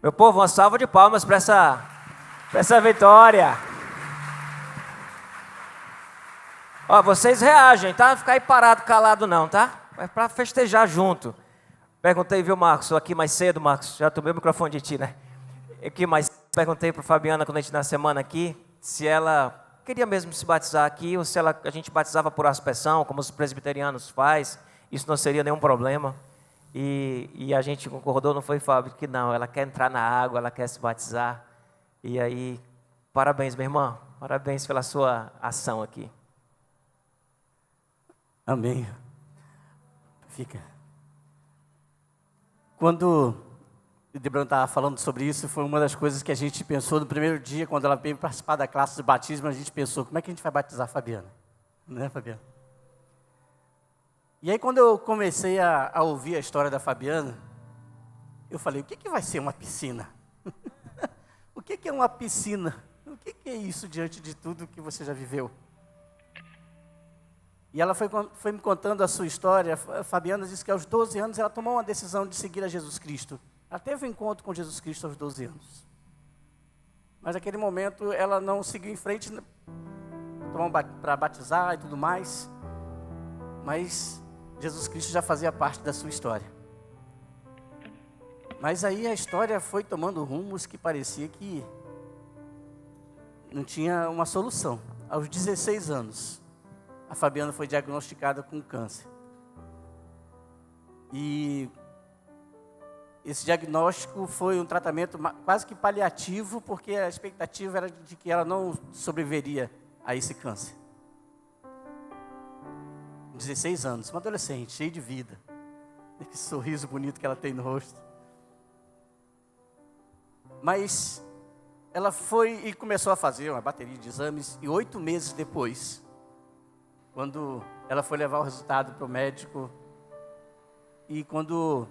Meu povo, uma salva de palmas para essa vitória. Ó, vocês reagem, tá? Não ficar aí parado, calado não, tá? É para festejar junto. Perguntei, viu, Marcos, aqui mais cedo, Marcos, já tomei o microfone de ti, né? Aqui mais perguntei para Fabiana, quando a gente na semana aqui, se ela queria mesmo se batizar aqui, ou se a gente batizava por aspersão, como os presbiterianos faz, isso não seria nenhum problema. E a gente concordou, não foi, Fábio? Que não, ela quer entrar na água, ela quer se batizar. E aí, parabéns, minha irmã, parabéns pela sua ação aqui. Amém. Fica. Quando o Debrão estava falando sobre isso, foi uma das coisas que a gente pensou no primeiro dia, quando ela veio participar da classe de batismo, a gente pensou, como é que a gente vai batizar a Fabiana? Né, Fabiana? E aí, quando eu comecei a ouvir a história da Fabiana, eu falei, o que vai ser uma piscina? O que é uma piscina? O que é isso diante de tudo que você já viveu? E ela foi me contando a sua história. A Fabiana disse que aos 12 anos ela tomou uma decisão de seguir a Jesus Cristo. Ela teve um encontro com Jesus Cristo aos 12 anos. Mas naquele momento ela não seguiu em frente para batizar e tudo mais. Mas Jesus Cristo já fazia parte da sua história. Mas aí a história foi tomando rumos que parecia que não tinha uma solução. Aos 16 anos, a Fabiana foi diagnosticada com câncer. E esse diagnóstico foi um tratamento quase que paliativo, porque a expectativa era de que ela não sobreviveria a esse câncer. 16 anos, uma adolescente, cheia de vida. Que sorriso bonito que ela tem no rosto. Mas ela foi e começou a fazer uma bateria de exames, e 8 meses depois, quando ela foi levar o resultado para o médico, e quando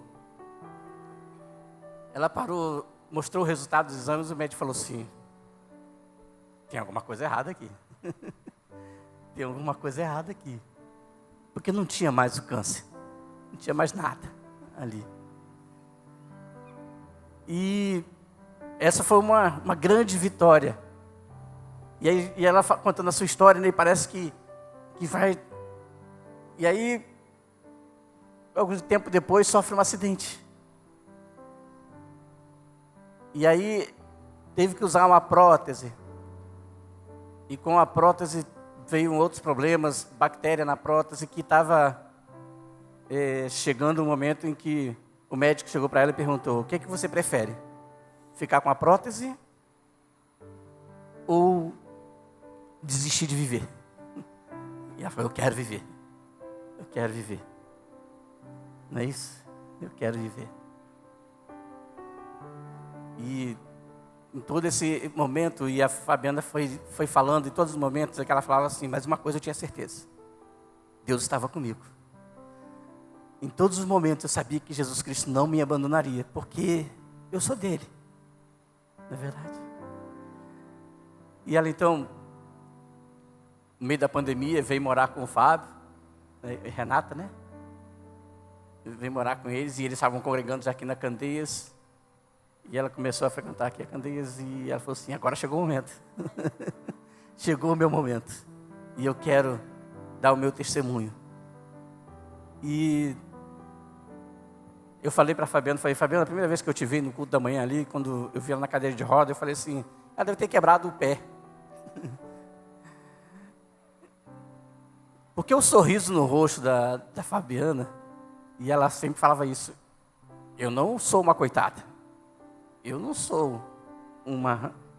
ela parou, mostrou o resultado dos exames, o médico falou assim, tem alguma coisa errada aqui. Tem alguma coisa errada aqui. Porque não tinha mais o câncer. Não tinha mais nada ali. E essa foi uma grande vitória. E ela contando a sua história, né, parece que vai... E aí, algum tempo depois, sofre um acidente. E aí, teve que usar uma prótese. E com a prótese veio outros problemas, bactéria na prótese, que estava chegando um momento em que o médico chegou para ela e perguntou, o que você prefere? Ficar com a prótese ou desistir de viver? E ela falou, eu quero viver. Eu quero viver. Não é isso? Eu quero viver. E em todo esse momento, e a Fabiana foi falando em todos os momentos, que ela falava assim, mas uma coisa eu tinha certeza. Deus estava comigo. Em todos os momentos eu sabia que Jesus Cristo não me abandonaria, porque eu sou dele. Não é verdade? E ela então, no meio da pandemia, veio morar com o Fábio, Renata, né? Veio morar com eles, e eles estavam congregando já aqui na Candeias. E ela começou a frequentar aqui a Candeias, e ela falou assim, agora chegou o momento. Chegou o meu momento. E eu quero dar o meu testemunho. E eu falei para a Fabiana, Fabiana, a primeira vez que eu te vi no culto da manhã ali, quando eu vi ela na cadeira de roda, eu falei assim, ela deve ter quebrado o pé. Porque o sorriso no rosto da Fabiana, e ela sempre falava isso, eu não sou uma coitada. Eu não sou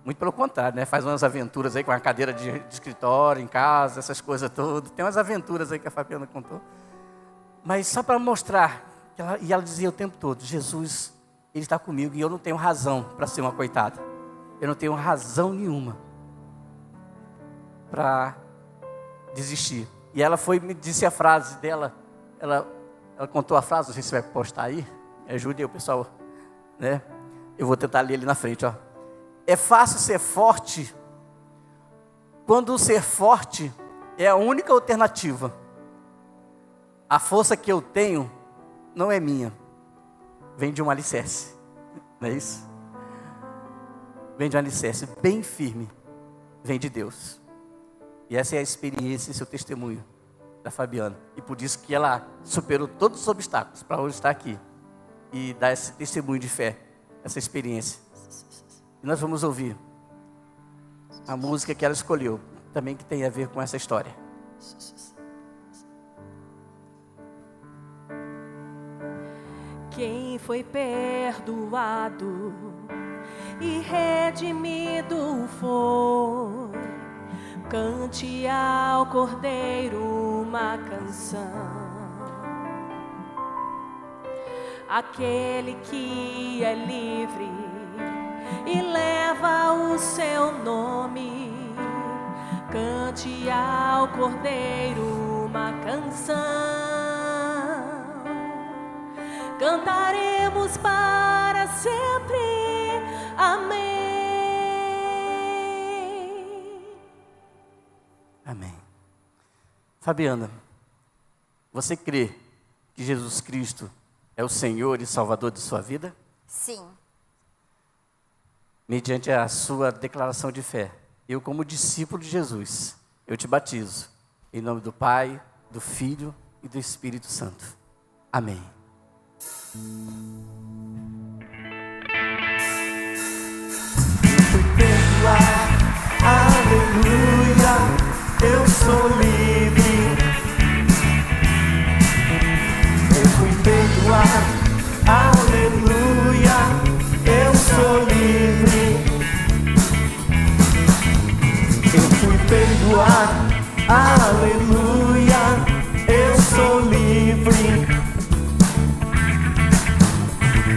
muito pelo contrário, né? Faz umas aventuras aí com a cadeira de escritório, em casa, essas coisas todas. Tem umas aventuras aí que a Fabiana contou. Mas só para mostrar, e ela dizia o tempo todo, Jesus, Ele está comigo e eu não tenho razão para ser uma coitada. Eu não tenho razão nenhuma para desistir. E ela me disse a frase dela, ela contou a frase, não sei se vai postar aí, ajude aí o pessoal, né? Eu vou tentar ler ali na frente, ó. É fácil ser forte quando o ser forte é a única alternativa. A força que eu tenho não é minha, vem de um alicerce, não é isso? vem de um alicerce bem firme, vem de Deus. E essa é a experiência e seu testemunho da Fabiana. E por isso que ela superou todos os obstáculos para hoje estar aqui e dar esse testemunho de fé, essa experiência. E nós vamos ouvir a música que ela escolheu, também que tem a ver com essa história. Quem foi perdoado e redimido foi, cante ao Cordeiro uma canção. Aquele que é livre e leva o seu nome, cante ao Cordeiro uma canção. Cantaremos para sempre, amém. Amém. Fabiana, você crê que Jesus Cristo é o Senhor e Salvador de sua vida? Sim. Mediante a sua declaração de fé, eu, como discípulo de Jesus, eu te batizo, em nome do Pai, do Filho e do Espírito Santo. Amém. Eu fui perdoado, aleluia, eu sou livre. Eu fui perdoado, aleluia, eu sou livre. Eu fui perdoado, aleluia, eu sou livre.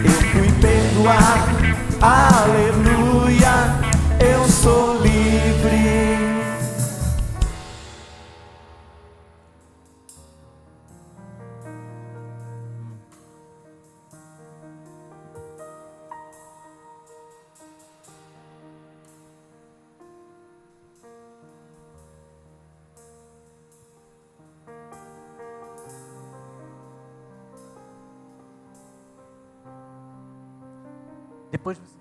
Eu fui perdoado, aleluia, eu sou livre. Depois você...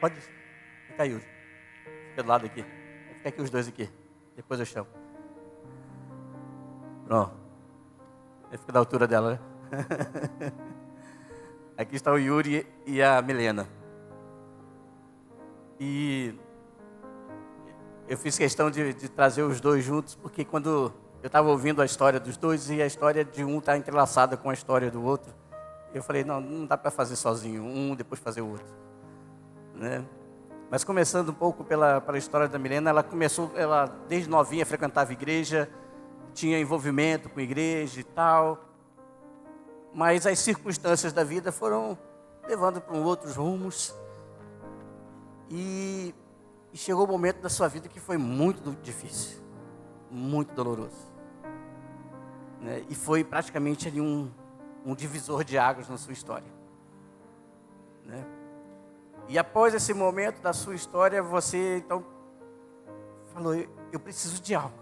Pode ficar, Yuri. Fica do lado aqui. Fica aqui os dois aqui. Depois eu chamo. Pronto. Ele fica da altura dela, né? Aqui está o Yuri e a Milena. E eu fiz questão de trazer os dois juntos, porque quando eu estava ouvindo a história dos dois, e a história de um está entrelaçada com a história do outro, eu falei, não dá para fazer sozinho, um depois fazer o outro, né? Mas começando um pouco pela história da Milena, ela desde novinha frequentava igreja, tinha envolvimento com igreja e tal, mas as circunstâncias da vida foram levando para outros rumos, e chegou o momento da sua vida que foi muito difícil, muito doloroso, né? E foi praticamente ali um divisor de águas na sua história, né? E após esse momento da sua história, você então falou, eu preciso de algo.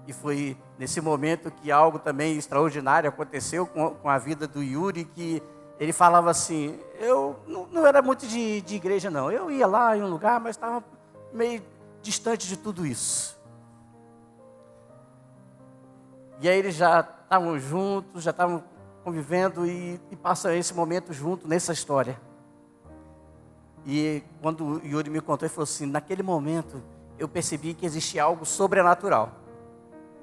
E foi nesse momento que algo também extraordinário aconteceu com a vida do Yuri, que ele falava assim, eu não era muito de igreja não, eu ia lá em um lugar, mas estava meio distante de tudo isso. E aí eles já estavam juntos, já estavam convivendo e passam esse momento junto nessa história. E quando o Yuri me contou, ele falou assim, naquele momento eu percebi que existia algo sobrenatural.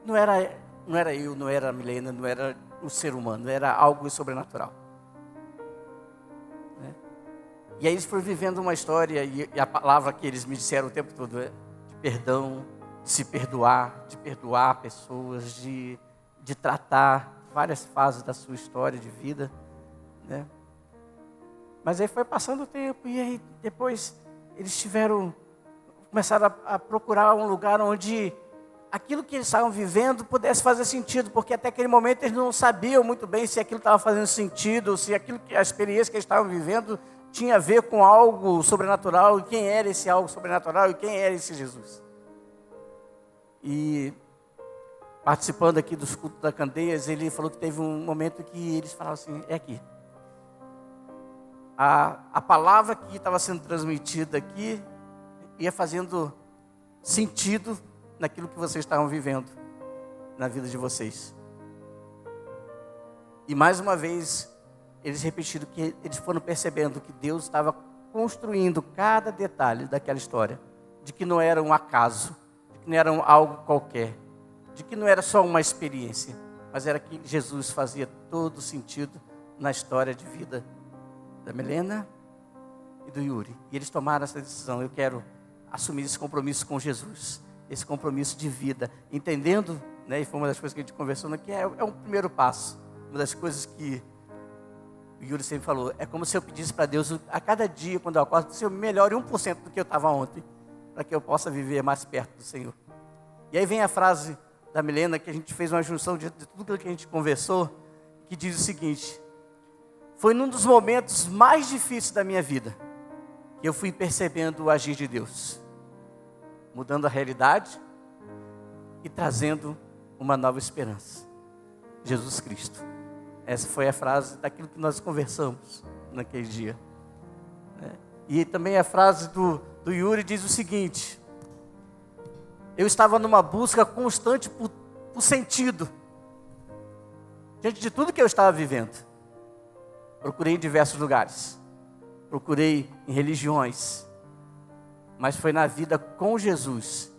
Não era eu, não era a Milena, não era o ser humano, era algo sobrenatural, né? E aí eles foram vivendo uma história, e a palavra que eles me disseram o tempo todo é de perdão, de se perdoar, de perdoar pessoas, de tratar várias fases da sua história de vida, né? Mas aí foi passando o tempo, e aí depois eles começaram a procurar um lugar onde aquilo que eles estavam vivendo pudesse fazer sentido, porque até aquele momento eles não sabiam muito bem se aquilo estava fazendo sentido, se aquilo que a experiência que eles estavam vivendo tinha a ver com algo sobrenatural, e quem era esse algo sobrenatural e quem era esse Jesus. E participando aqui dos cultos da Candeias, ele falou que teve um momento que eles falaram assim, é aqui. A palavra que estava sendo transmitida aqui ia fazendo sentido naquilo que vocês estavam vivendo na vida de vocês. E mais uma vez, eles repetiram que eles foram percebendo que Deus estava construindo cada detalhe daquela história, de que não era um acaso, de que não era algo qualquer, de que não era só uma experiência, mas era que Jesus fazia todo sentido na história de vida da Milena e do Yuri. E eles tomaram essa decisão, eu quero assumir esse compromisso com Jesus, esse compromisso de vida, entendendo, né, e foi uma das coisas que a gente conversou aqui, é um primeiro passo. Uma das coisas que o Yuri sempre falou, é como se eu pedisse para Deus, a cada dia, quando eu acordo, se eu melhore 1% do que eu estava ontem, para que eu possa viver mais perto do Senhor. E aí vem a frase da Milena, que a gente fez uma junção de tudo aquilo que a gente conversou, que diz o seguinte, foi num dos momentos mais difíceis da minha vida, que eu fui percebendo o agir de Deus, mudando a realidade e trazendo uma nova esperança. Jesus Cristo. Essa foi a frase daquilo que nós conversamos naquele dia. E também a frase do Yuri diz o seguinte, eu estava numa busca constante por sentido, diante de tudo que eu estava vivendo. Procurei em diversos lugares, procurei em religiões, mas foi na vida com Jesus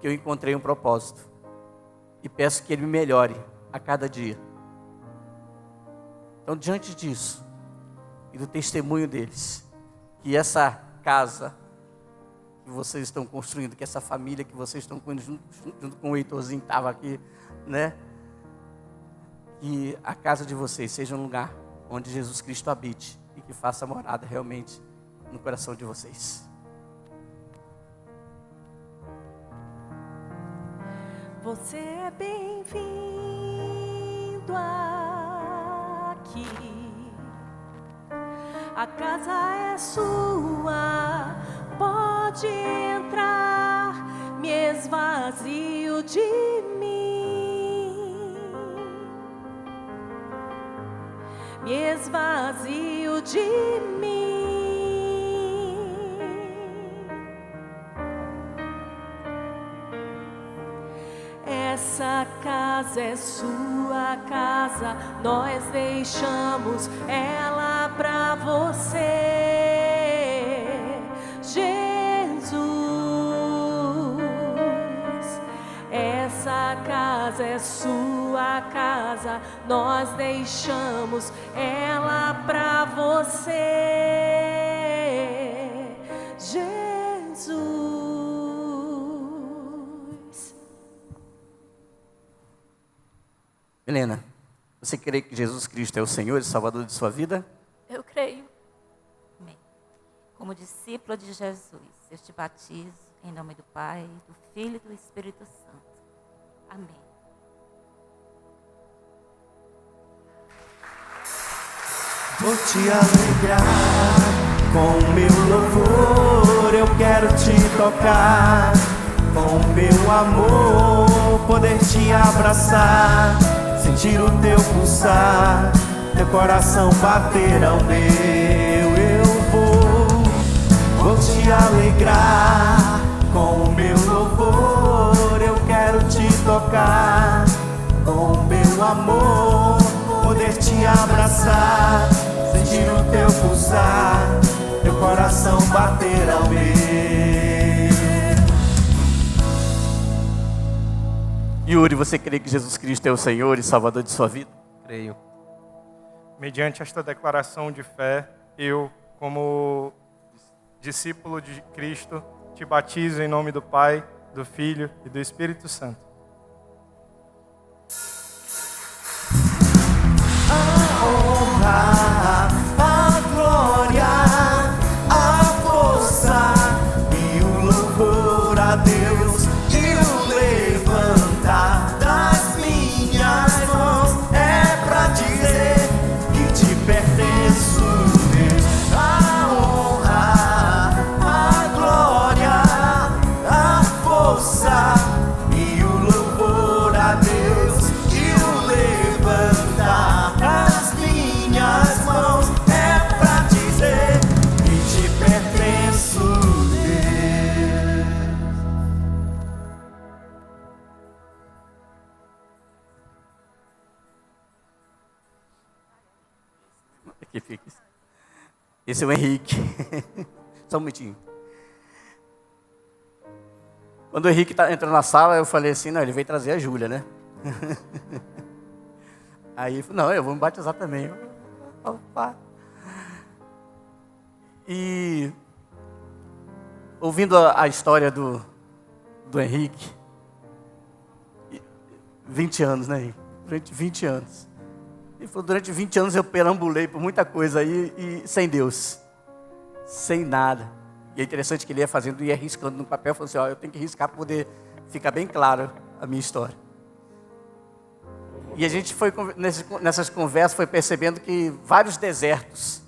que eu encontrei um propósito. E peço que Ele me melhore a cada dia. Então, diante disso, e do testemunho deles, que essa casa que vocês estão construindo, que essa família que vocês estão construindo, junto com o Heitorzinho que estava aqui, né? Que a casa de vocês seja um lugar onde Jesus Cristo habite e que faça morada realmente no coração de vocês. Você é bem-vindo aqui. A casa é sua, pode entrar, me esvazio de mim, me esvazio de mim. Essa casa é sua casa, nós deixamos ela pra você, Jesus. Essa casa é sua casa, nós deixamos ela pra você, Jesus. Milena, você crê que Jesus Cristo é o Senhor e Salvador de sua vida? Eu creio. Amém. Como discípula de Jesus, eu te batizo em nome do Pai, do Filho e do Espírito Santo. Amém. Vou te alegrar com o meu louvor, eu quero te tocar com o meu amor, poder te abraçar, sentir o teu pulsar, teu coração bater ao meu. Eu vou te alegrar com o meu louvor, eu quero te tocar com o meu amor, poder te abraçar, sentir o teu pulsar, teu coração bater ao meu. Yuri, você crê que Jesus Cristo é o Senhor e Salvador de sua vida? Creio. Mediante esta declaração de fé, eu, como discípulo de Cristo, te batizo em nome do Pai, do Filho e do Espírito Santo. A honra, a glória, a força e o louvor a Deus e o levantar. Esse é o Henrique. Só um minutinho. Quando o Henrique entrou na sala, eu falei assim, não, ele veio trazer a Júlia, né? Aí ele falou, não, eu vou me batizar também. Opa. E ouvindo a história do Henrique, 20 anos, né, Henrique? Durante 20 anos. Ele falou, durante 20 anos eu perambulei por muita coisa aí e sem Deus. Sem nada. E é interessante que ele ia fazendo, ia riscando no papel, falou assim, ó, eu tenho que riscar para poder ficar bem claro a minha história. E a gente foi, nessas conversas, foi percebendo que vários desertos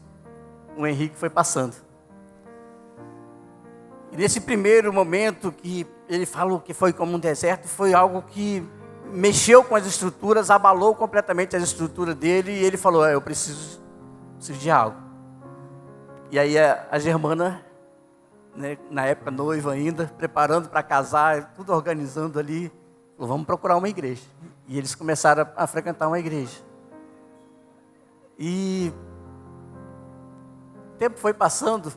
o Henrique foi passando. E nesse primeiro momento que ele falou que foi como um deserto, foi algo que mexeu com as estruturas, abalou completamente as estruturas dele, e ele falou, eu preciso de algo. E aí a Germana, né, na época noiva ainda, preparando para casar, tudo organizando ali, falou, vamos procurar uma igreja. E eles começaram a frequentar uma igreja. E o tempo foi passando,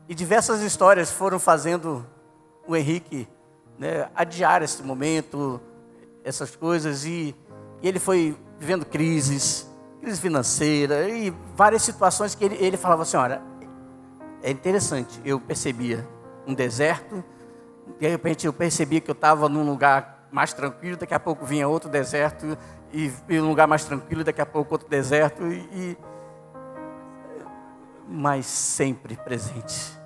e diversas histórias foram fazendo o Henrique, né, adiar esse momento, essas coisas, e ele foi vivendo crise financeira, e várias situações que ele falava assim, olha, é interessante, eu percebia um deserto, de repente eu percebia que eu estava num lugar mais tranquilo, daqui a pouco vinha outro deserto, e um lugar mais tranquilo, daqui a pouco outro deserto, mas sempre presente.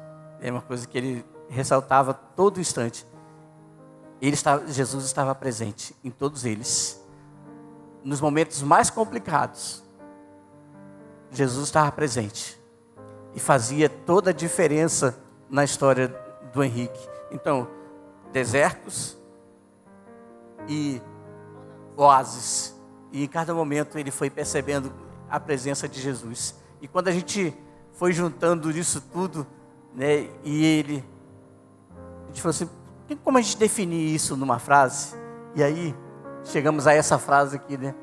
É uma coisa que ele ressaltava todo instante. Jesus estava presente em todos eles. Nos momentos mais complicados, Jesus estava presente. E fazia toda a diferença na história do Henrique. Então, desertos e oásis. E em cada momento ele foi percebendo a presença de Jesus. E quando a gente foi juntando isso tudo, né, e a gente falou assim, como a gente definir isso numa frase? E aí, chegamos a essa frase aqui, né?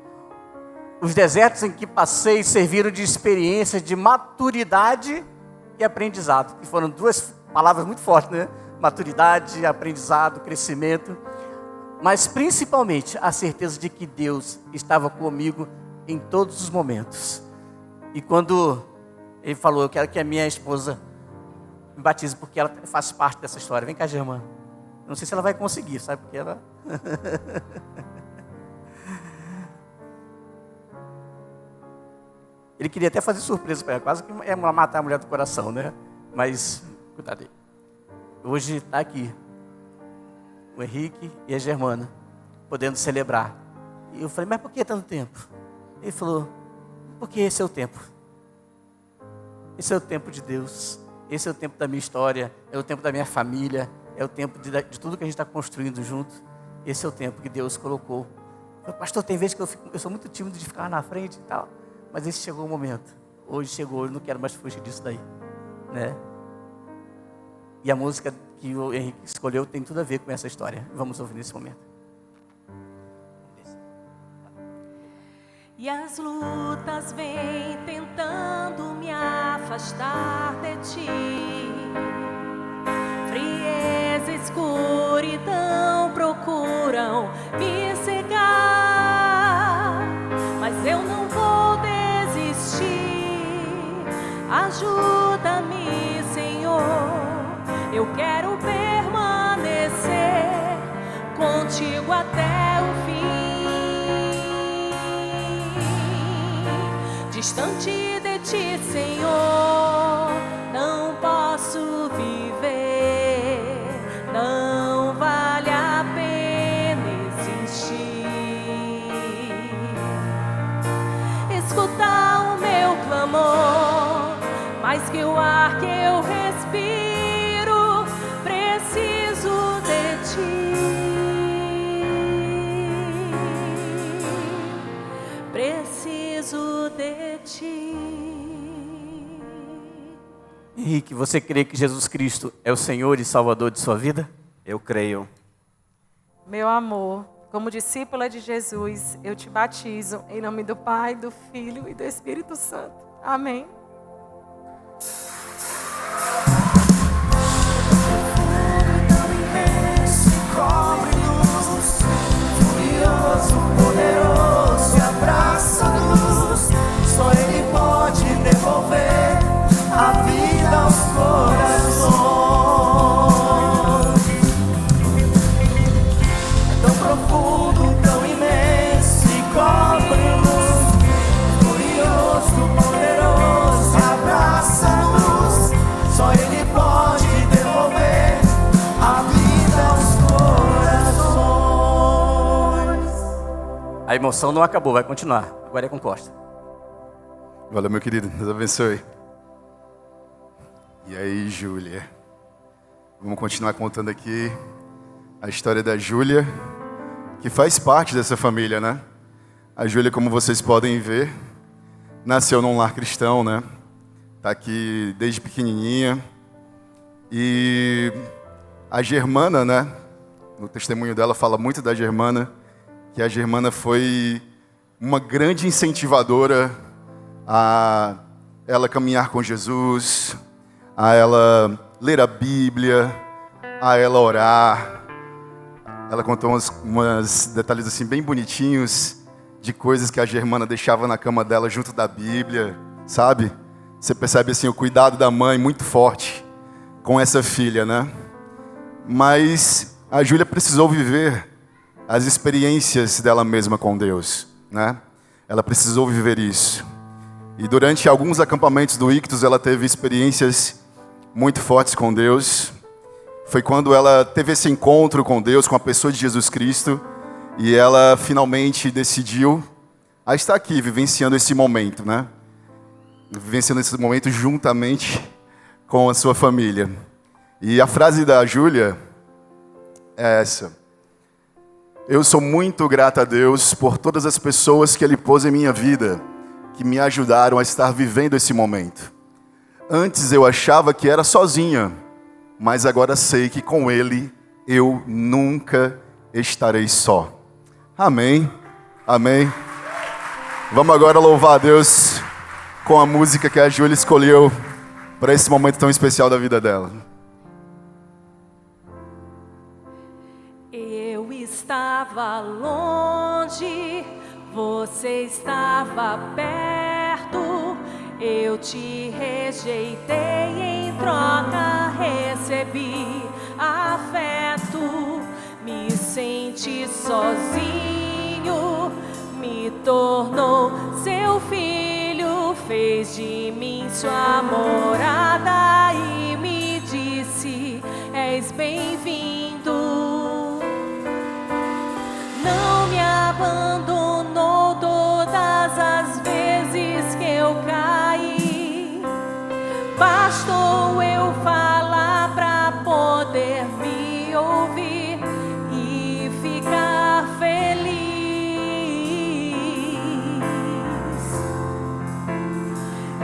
Os desertos em que passei serviram de experiência, de maturidade e aprendizado. Que foram duas palavras muito fortes, né? Maturidade, aprendizado, crescimento. Mas principalmente a certeza de que Deus estava comigo em todos os momentos. E quando ele falou, eu quero que a minha esposa me batize, porque ela faz parte dessa história. Vem cá, Germana. Não sei se ela vai conseguir, sabe? Porque ela... Ele queria até fazer surpresa para ela, quase que ia matar a mulher do coração, né? Mas, cuidado aí. Hoje está aqui o Henrique e a Germana, podendo celebrar. E eu falei, mas por que tanto tempo? Ele falou, porque esse é o tempo. Esse é o tempo de Deus. Esse é o tempo da minha história, é o tempo da minha família, é o tempo de tudo que a gente está construindo junto. Esse é o tempo que Deus colocou. Eu falei, pastor, tem vezes que eu sou muito tímido de ficar na frente e tal. Mas esse chegou o momento. Hoje chegou, eu não quero mais fugir disso daí. Né? E a música que o Henrique escolheu tem tudo a ver com essa história. Vamos ouvir nesse momento. E as lutas vêm tentando me afastar de ti. Frieza e escuridão procuram me cegar. Mas eu não vou desistir. Ajuda-me, Senhor. Eu quero permanecer contigo até o fim. Distante de ti, Senhor, não posso viver. Não vale a pena existir. Escuta o meu clamor, mais que o ar que eu respiro, preciso de ti. Preciso de ti. Henrique, você crê que Jesus Cristo é o Senhor e Salvador de sua vida? Eu creio. Meu amor, como discípula de Jesus, eu te batizo em nome do Pai, do Filho e do Espírito Santo. Amém. A emoção não acabou, vai continuar. Agora é com Costa. Valeu, meu querido. Deus abençoe. E aí, Júlia? Vamos continuar contando aqui a história da Júlia, que faz parte dessa família, né? A Júlia, como vocês podem ver, nasceu num lar cristão, né? Tá aqui desde pequenininha. E a Germana, né? No testemunho dela fala muito da Germana, que a Germana foi uma grande incentivadora a ela caminhar com Jesus, a ela ler a Bíblia, a ela orar. Ela contou umas detalhes assim bem bonitinhos de coisas que a Germana deixava na cama dela junto da Bíblia, sabe? Você percebe assim o cuidado da mãe muito forte com essa filha, né? Mas a Júlia precisou viver as experiências dela mesma com Deus, né? Ela precisou viver isso. E durante alguns acampamentos do Ictus, ela teve experiências muito fortes com Deus. Foi quando ela teve esse encontro com Deus, com a pessoa de Jesus Cristo, e ela finalmente decidiu a estar aqui, vivenciando esse momento, né? Vivenciando esse momento juntamente com a sua família. E a frase da Júlia é essa: eu sou muito grata a Deus por todas as pessoas que Ele pôs em minha vida, que me ajudaram a estar vivendo esse momento. Antes eu achava que era sozinha, mas agora sei que com Ele eu nunca estarei só. Amém, amém. Vamos agora louvar a Deus com a música que a Júlia escolheu para esse momento tão especial da vida dela. Eu estava longe, você estava perto. Eu te rejeitei, em troca recebi afeto. Me senti sozinho, me tornou seu filho, fez de mim sua morada e me disse: és bem-vindo. Não me abandonou todas as vezes que eu caí. Bastou eu falar pra poder me ouvir e ficar feliz.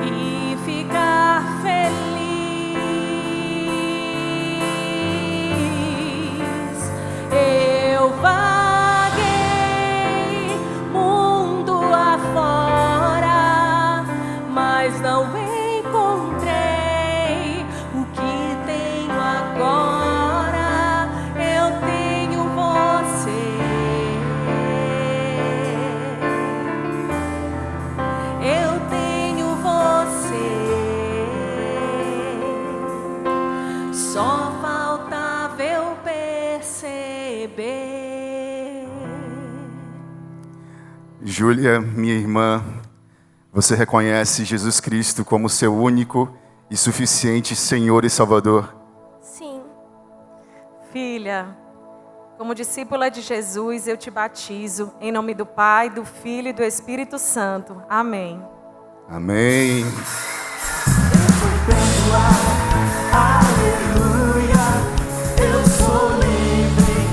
E ficar feliz. Eu vaguei mundo afora, mas não encontrei o que tenho agora. Eu tenho você. Eu tenho você. Só faltava eu perceber. Júlia, minha irmã, você reconhece Jesus Cristo como seu único e suficiente Senhor e Salvador? Sim. Filha, como discípula de Jesus, eu te batizo em nome do Pai, do Filho e do Espírito Santo. Amém. Amém. Aleluia, eu sou livre.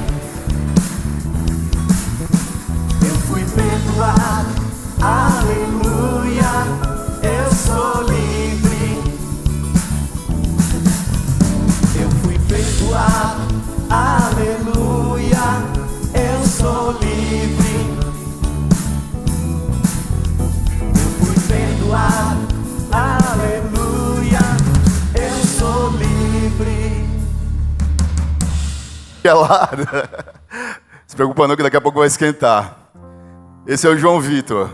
Eu fui perdoado. Aleluia, eu sou livre. Eu fui perdoado. Aleluia, eu sou livre. Eu fui perdoado. Aleluia, eu sou livre. Gelada. Se preocupa não que daqui a pouco vai esquentar. Esse é o João Vitor,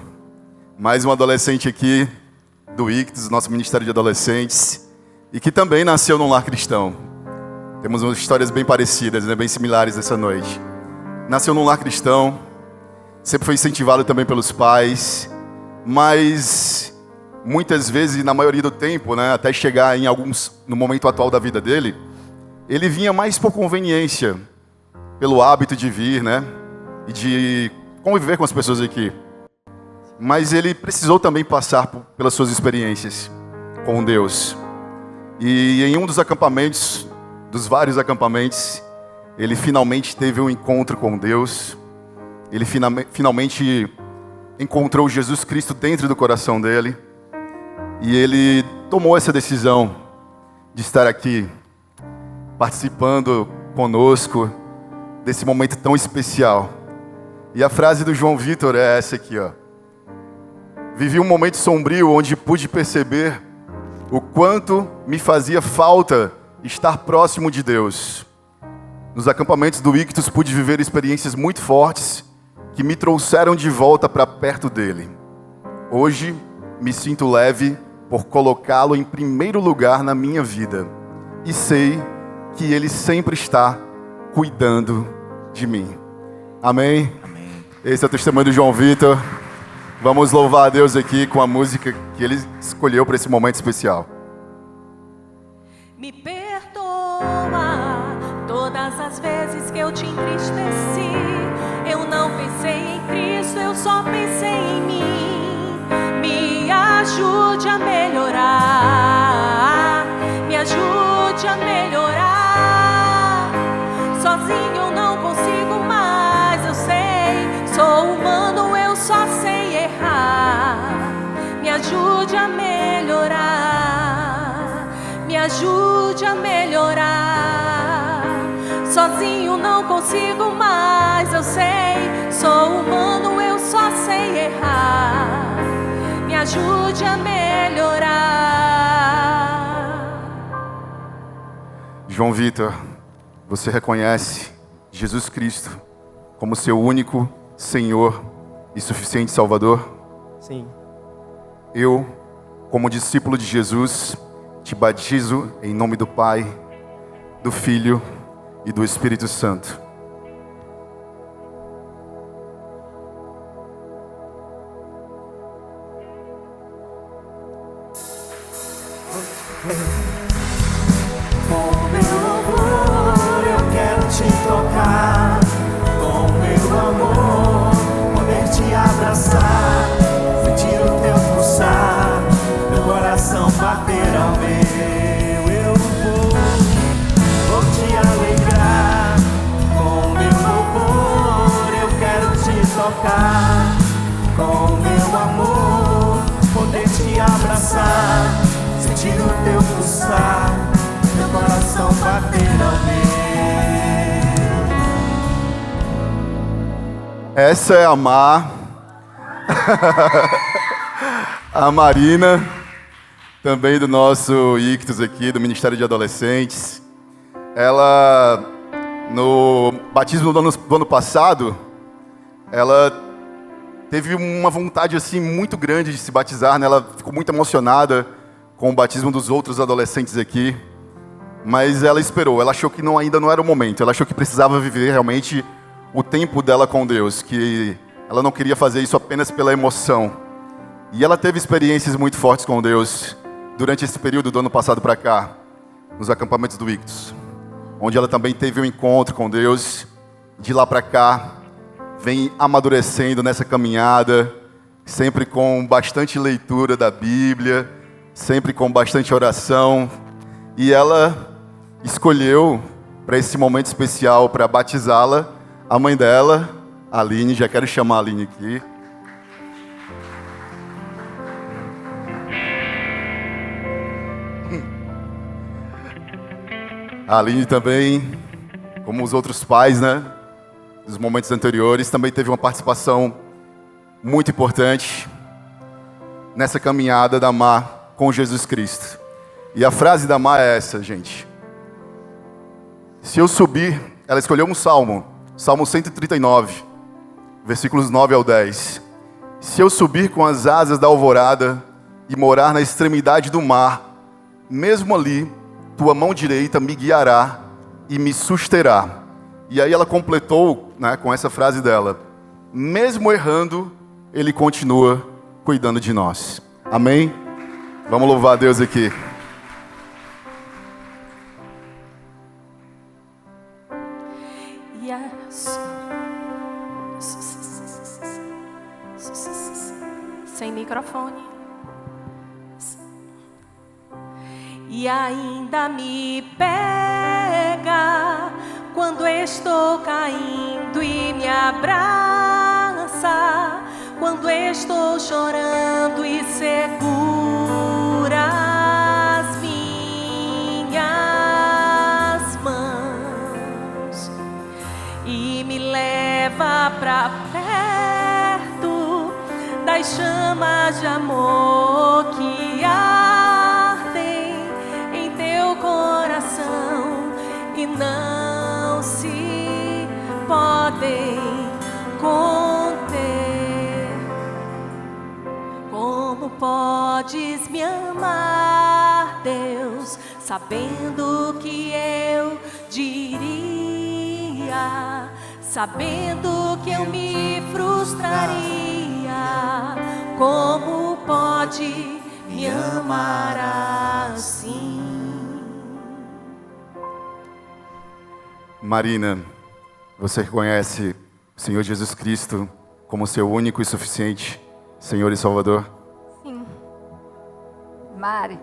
mais um adolescente aqui do Ictus, nosso Ministério de Adolescentes, e que também nasceu num lar cristão. Temos umas histórias bem parecidas, né, bem similares essa noite. Nasceu num lar cristão, sempre foi incentivado também pelos pais, mas muitas vezes, na maioria do tempo, né, até chegar no momento atual da vida dele, ele vinha mais por conveniência, pelo hábito de vir, né, e de conviver com as pessoas aqui. Mas ele precisou também passar pelas suas experiências com Deus. E em um dos acampamentos, dos vários acampamentos, ele finalmente teve um encontro com Deus. Ele finalmente encontrou Jesus Cristo dentro do coração dele. E ele tomou essa decisão de estar aqui, participando conosco desse momento tão especial. E a frase do João Vitor é essa aqui, ó. Vivi um momento sombrio onde pude perceber o quanto me fazia falta estar próximo de Deus. Nos acampamentos do Ictus pude viver experiências muito fortes que me trouxeram de volta para perto dele. Hoje me sinto leve por colocá-lo em primeiro lugar na minha vida. E sei que ele sempre está cuidando de mim. Amém? Amém. Esse é o testemunho do João Vitor. Vamos louvar a Deus aqui com a música que ele escolheu para esse momento especial. Me perdoa todas as vezes que eu te entristeci. Eu não pensei em Cristo, eu só pensei em mim. Me ajude a melhorar, me ajude a melhorar. Sozinho eu não consigo mais, eu sei. Sou humano, eu só sei errar. Me ajude a melhorar, me ajude a melhorar. Sozinho não consigo mais, eu sei. Sou humano, eu só sei errar. Me ajude a melhorar. João Vitor, você reconhece Jesus Cristo como seu único Senhor e suficiente Salvador? Sim. Eu, como discípulo de Jesus, te batizo em nome do Pai, do Filho e do Espírito Santo. Com meu louvor eu quero te tocar, com meu amor poder te abraçar, sentir o teu pulsar, meu coração bater ao meu. Eu vou te alegrar, com meu louvor eu quero te tocar, com meu amor poder te abraçar, sentir o teu pulsar, meu coração bater ao meu. Essa é a Mar, a Marina, também do nosso Ictus aqui, do Ministério de Adolescentes. Ela, no batismo do ano passado, ela teve uma vontade assim muito grande de se batizar, né? Ela ficou muito emocionada com o batismo dos outros adolescentes aqui, mas ela esperou, ela achou que ainda não era o momento, ela achou que precisava viver realmente o tempo dela com Deus, que ela não queria fazer isso apenas pela emoção. E ela teve experiências muito fortes com Deus durante esse período do ano passado para cá, nos acampamentos do Ictus, onde ela também teve um encontro com Deus. De lá para cá, vem amadurecendo nessa caminhada, sempre com bastante leitura da Bíblia, sempre com bastante oração. E ela escolheu, para esse momento especial, para batizá-la, a mãe dela, a Aline. Já quero chamar a Aline aqui. A Aline também, como os outros pais, né, dos momentos anteriores, também teve uma participação muito importante nessa caminhada da Mar com Jesus Cristo. E a frase da Mar é essa, gente. Se eu subir, ela escolheu um salmo, Salmo 139, versículos 9 ao 10. Se eu subir com as asas da alvorada e morar na extremidade do mar, mesmo ali, tua mão direita me guiará e me susterá. E aí ela completou, né, com essa frase dela: mesmo errando, Ele continua cuidando de nós. Amém? Vamos louvar a Deus aqui. Yes. e ainda me pega quando estou caindo e me abraça, quando estou chorando e segura as minhas mãos e me leva pra perto das chamas de amor que ardem em teu coração e não se podem conter. Como podes me amar, Deus, sabendo que eu diria, sabendo que eu me frustraria? Como pode me amar assim? Marina, você reconhece o Senhor Jesus Cristo como seu único e suficiente Senhor e Salvador? Sim. Mari,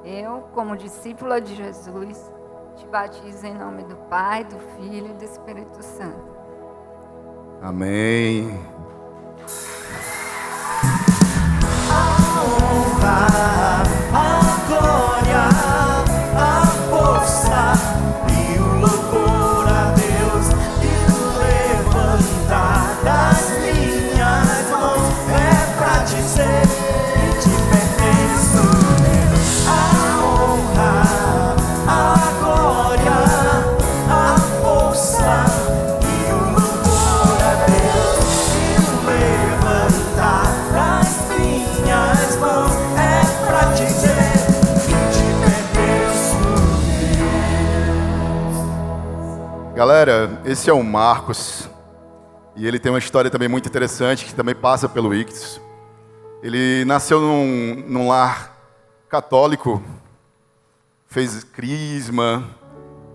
eu, como discípula de Jesus, te batizo em nome do Pai, do Filho e do Espírito Santo. Amém. A glória, a força e o louvor a Deus e o levantar das minhas mãos é pra dizer que te pertenço, Deus. A honra, a glória, a força e o louvor a Deus e o levantar das minhas mãos é pra dizer que te pertenço, Deus. Galera, esse é o Marcos. E ele tem uma história também muito interessante, que também passa pelo Ictus. Ele nasceu num lar católico, fez crisma,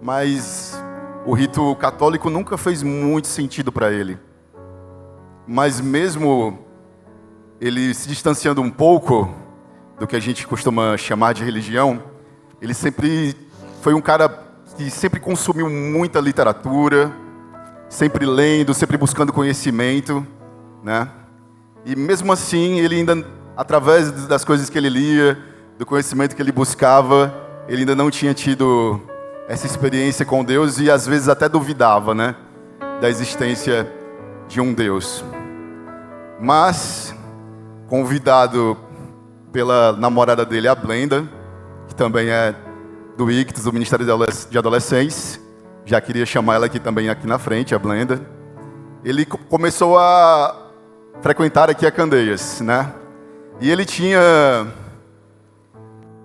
mas o rito católico nunca fez muito sentido para ele. Mas mesmo ele se distanciando um pouco do que a gente costuma chamar de religião, ele sempre foi um cara que sempre consumiu muita literatura, sempre lendo, sempre buscando conhecimento, né? E mesmo assim, ele ainda, através das coisas que ele lia, do conhecimento que ele buscava, ele ainda não tinha tido essa experiência com Deus e às vezes até duvidava, né, da existência de um Deus. Mas, convidado pela namorada dele, a Blenda, que também é do Ictus, do Ministério de Adolescentes, já queria chamar ela aqui também aqui na frente, a Blenda. Ele começou a frequentar aqui a Candeias, né? E ele tinha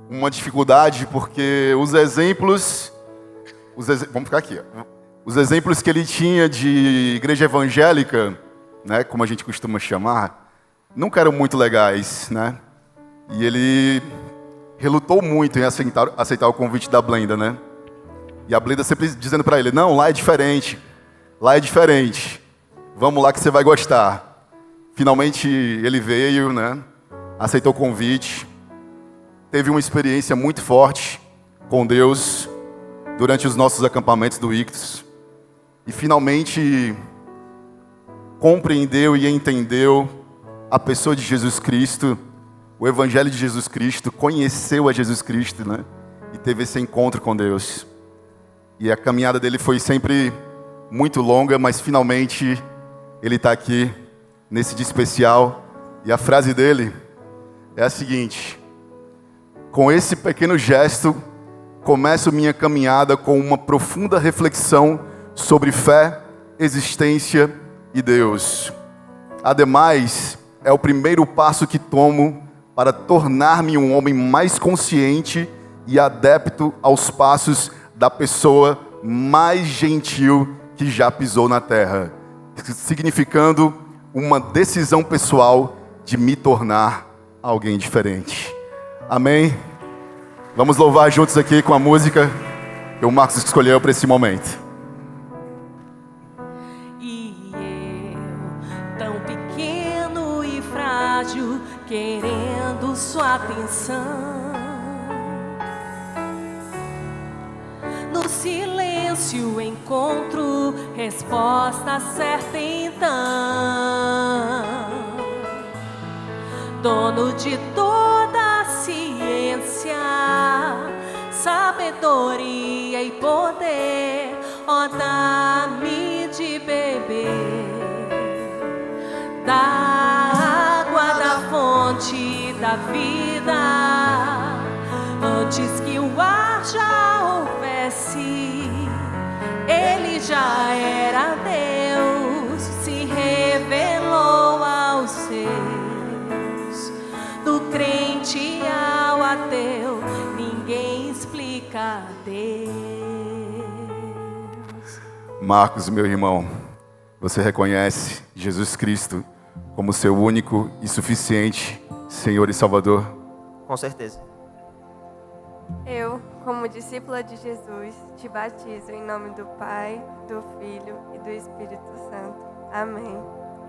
uma dificuldade porque os exemplos, vamos ficar aqui, ó. Os exemplos que ele tinha de igreja evangélica, né, como a gente costuma chamar, nunca eram muito legais, né? E ele relutou muito em aceitar o convite da Blenda, né? E a Blenda sempre dizendo para ele, não, lá é diferente, vamos lá que você vai gostar. Finalmente ele veio, né? Aceitou o convite, teve uma experiência muito forte com Deus durante os nossos acampamentos do Ictus. E finalmente compreendeu e entendeu a pessoa de Jesus Cristo, o Evangelho de Jesus Cristo, conheceu a Jesus Cristo, né? E teve esse encontro com Deus. E a caminhada dele foi sempre muito longa, mas finalmente ele está aqui nesse dia especial. E a frase dele é a seguinte: com esse pequeno gesto, começo minha caminhada com uma profunda reflexão sobre fé, existência e Deus. Ademais, é o primeiro passo que tomo para tornar-me um homem mais consciente e adepto aos passos da pessoa mais gentil que já pisou na terra, significando uma decisão pessoal de me tornar alguém diferente. Amém? Vamos louvar juntos aqui com a música que o Marcos escolheu para esse momento. E eu, tão pequeno e frágil, querendo sua atenção, No silêncio encontro resposta certa então. Dono de toda a ciência, sabedoria e poder, ó, dá-me de beber da água da fonte da vida, antes que o ar já houvesse. Ele já era Deus, se revelou aos seus. Do crente ao ateu, ninguém explica Deus. Marcos, meu irmão, você reconhece Jesus Cristo como seu único e suficiente Senhor e Salvador? Com certeza. Eu, como discípula de Jesus, te batizo em nome do Pai, do Filho e do Espírito Santo. Amém.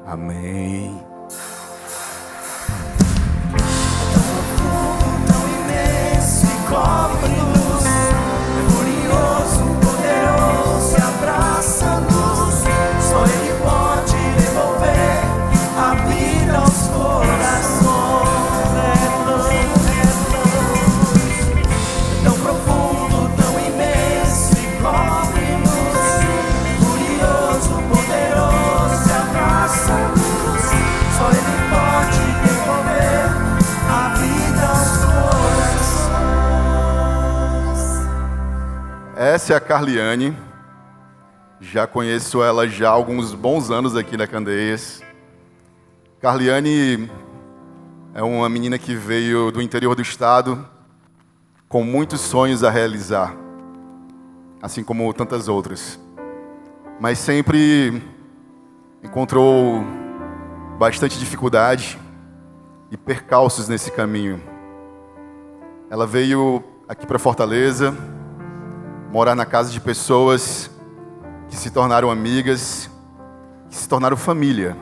Amém. Tão imenso e cobre-nos, glorioso, poderoso e abraça-nos. Só Ele pode devolver a vida aos corações. É tão profundo, tão imenso e cobre-nos, glorioso, poderoso e abraça-nos. Só Ele pode devolver a vida aos corações. Essa é a Carliane. Já conheço ela já há alguns bons anos aqui na Candeias. Carliane é uma menina que veio do interior do estado com muitos sonhos a realizar, assim como tantas outras. Mas sempre encontrou bastante dificuldade e percalços nesse caminho. Ela veio aqui para Fortaleza, morar na casa de pessoas que se tornaram amigas, que se tornaram família.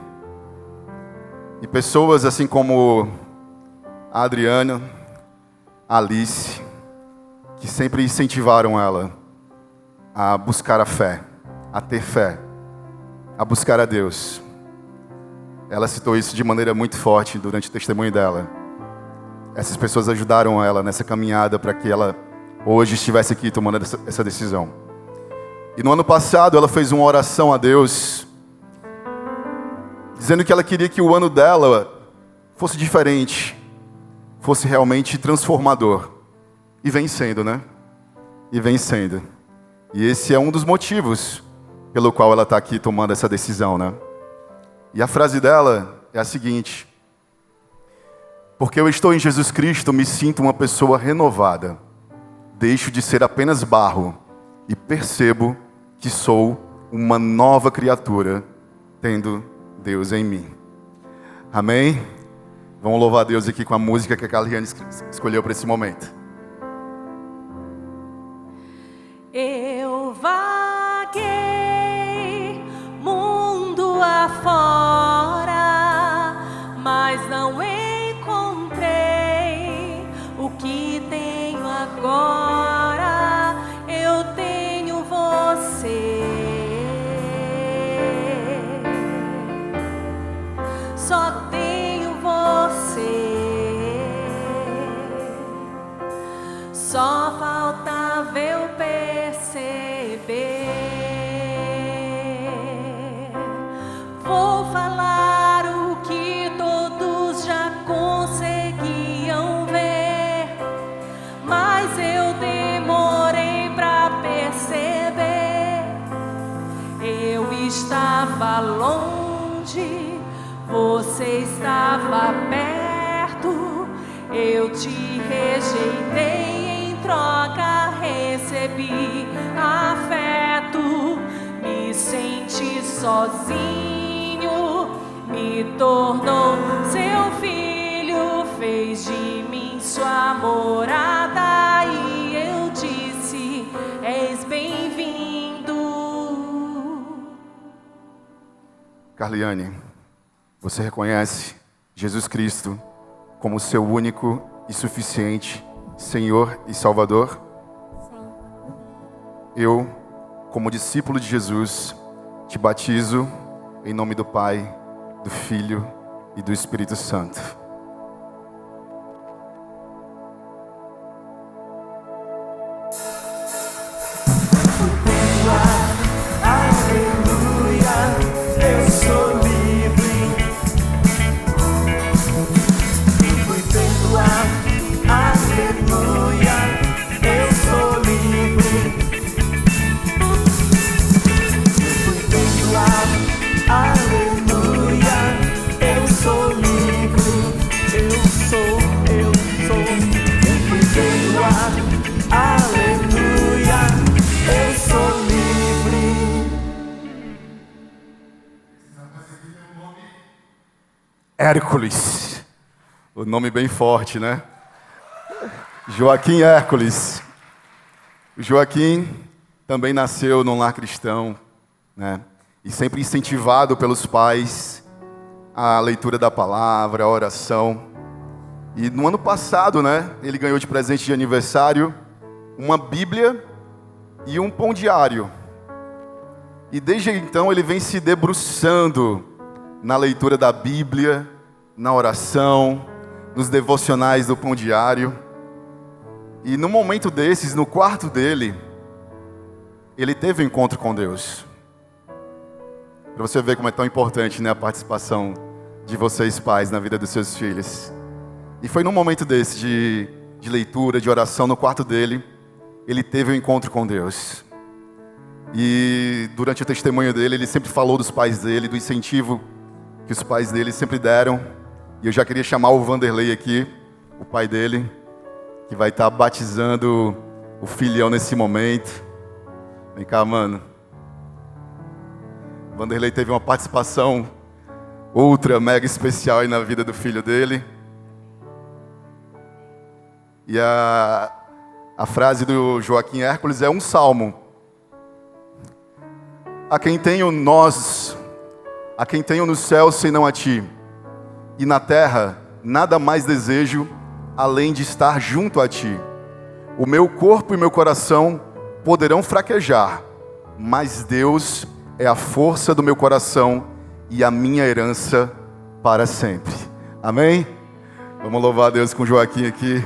E pessoas assim como a Adriana, a Alice, que sempre incentivaram ela a buscar a fé, a ter fé, a buscar a Deus. Ela citou isso de maneira muito forte durante o testemunho dela. Essas pessoas ajudaram ela nessa caminhada para que ela hoje estivesse aqui tomando essa decisão. E no ano passado ela fez uma oração a Deus, dizendo que ela queria que o ano dela fosse diferente, fosse realmente transformador. E vem sendo, né? E vem sendo. E esse é um dos motivos pelo qual ela está aqui tomando essa decisão, né? E a frase dela é a seguinte: porque eu estou em Jesus Cristo, me sinto uma pessoa renovada. Deixo de ser apenas barro e percebo que sou uma nova criatura, tendo Deus em mim. Amém? Vamos louvar a Deus aqui com a música que a Carliane escolheu para esse momento. Eu vaguei mundo afora, mas não encontrei o que tenho agora. Eu tenho você, só tenho você. Só faltava eu perceber. Vou falar o que todos já conseguiam ver, mas eu demorei pra perceber. Eu estava longe, você estava perto. Eu te rejeitei, em troca recebi afeto. Me senti sozinho, me tornou seu filho, fez de mim sua morada. E eu disse: és bem-vindo. Carliane, você reconhece Jesus Cristo como seu único e suficiente Senhor e Salvador? Sim. eu, como discípulo de Jesus, te batizo em nome do Pai, do Filho e do Espírito Santo. Eu sou livre, fui perdoado, aleluia. Eu sou livre, fui perdoado, aleluia. Eu sou livre, eu fui perdoado, aleluia. Eu sou livre. Hércules, o nome bem forte, né? Joaquim Hércules. Joaquim também nasceu num lar cristão, né? E sempre incentivado pelos pais a leitura da palavra, a oração. E no ano passado, né, ele ganhou de presente de aniversário uma Bíblia e um pão diário. E desde então ele vem se debruçando na leitura da Bíblia, na oração, nos devocionais do pão diário. E num momento desses, no quarto dele, ele teve um encontro com Deus. Para você ver como é tão importante, né, a participação de vocês pais na vida dos seus filhos. E foi num momento desse, de leitura, de oração, no quarto dele, ele teve um encontro com Deus. E durante o testemunho dele, ele sempre falou dos pais dele, do incentivo que os pais dele sempre deram. E eu já queria chamar o Vanderlei aqui, o pai dele, que vai estar batizando o filhão nesse momento. Vem cá, mano. O Vanderlei teve uma participação ultra, mega especial aí na vida do filho dele. E a frase do Joaquim Hércules é um salmo. A quem tenho no céu senão a ti, e na terra nada mais desejo além de estar junto a ti. O meu corpo e meu coração poderão fraquejar, mas Deus é a força do meu coração e a minha herança para sempre. Amém? Vamos louvar a Deus com o Joaquim aqui,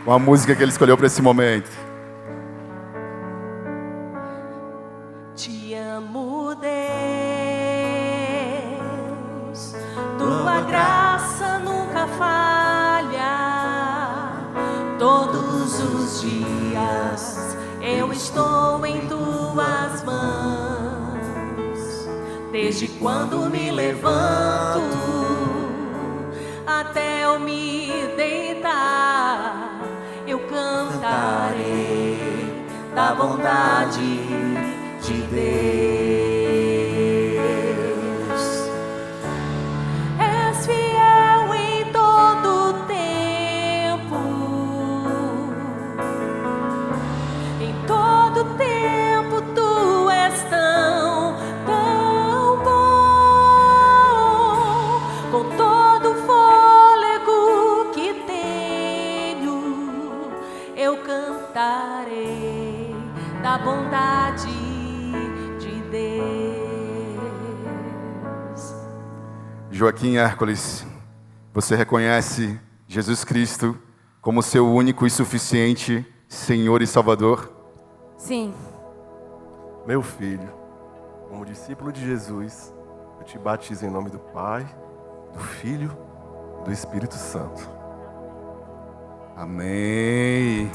com a música que ele escolheu para esse momento. Te amo, Deus, tua graça nunca falha. Todos os dias eu estou em tuas mãos. Desde quando me levanto até eu me deitar, eu cantarei da bondade de Deus. És fiel em todo tempo, em todo tempo tu és tão bom. Com todo fôlego que tenho, eu cantarei da bondade de Deus. Joaquim Hércules, você reconhece Jesus Cristo como seu único e suficiente Senhor e Salvador? Sim. Meu filho, como discípulo de Jesus, eu te batizo em nome do Pai, do Filho e do Espírito Santo. Amém.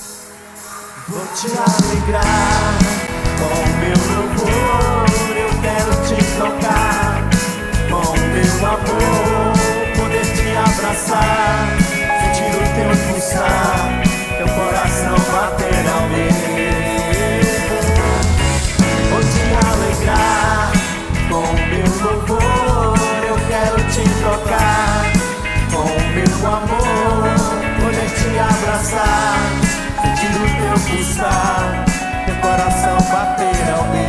Vou te alegrar com meu louvor, eu quero te tocar com meu amor, poder te abraçar, sentir o teu pulsar, teu coração bater ao meu. Vou te alegrar com meu louvor, eu quero te tocar com meu amor, poder te abraçar, sentir o teu pulsar, teu coração bater ao meu.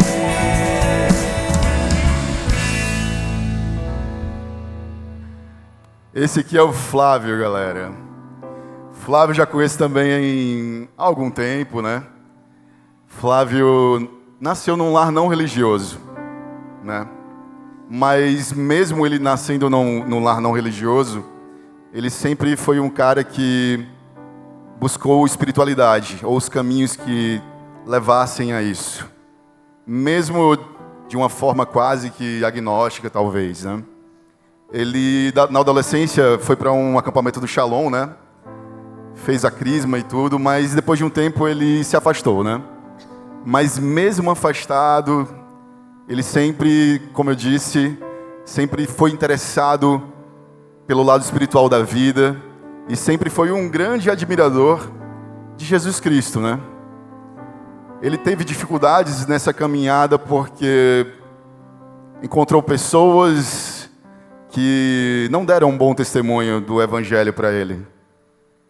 Esse aqui é o Flávio, galera. Flávio já conheço também há algum tempo, né? Flávio nasceu num lar não religioso, né? Mas mesmo ele nascendo num lar não religioso, ele sempre foi um cara que buscou espiritualidade, ou os caminhos que levassem a isso. Mesmo de uma forma quase que agnóstica, talvez, né? Ele, na adolescência, foi para um acampamento do Shalom, né? Fez a crisma e tudo, mas depois de um tempo ele se afastou, né? Mas mesmo afastado, ele sempre, como eu disse, sempre foi interessado pelo lado espiritual da vida e sempre foi um grande admirador de Jesus Cristo, né? Ele teve dificuldades nessa caminhada porque encontrou pessoas que não deram um bom testemunho do Evangelho para ele.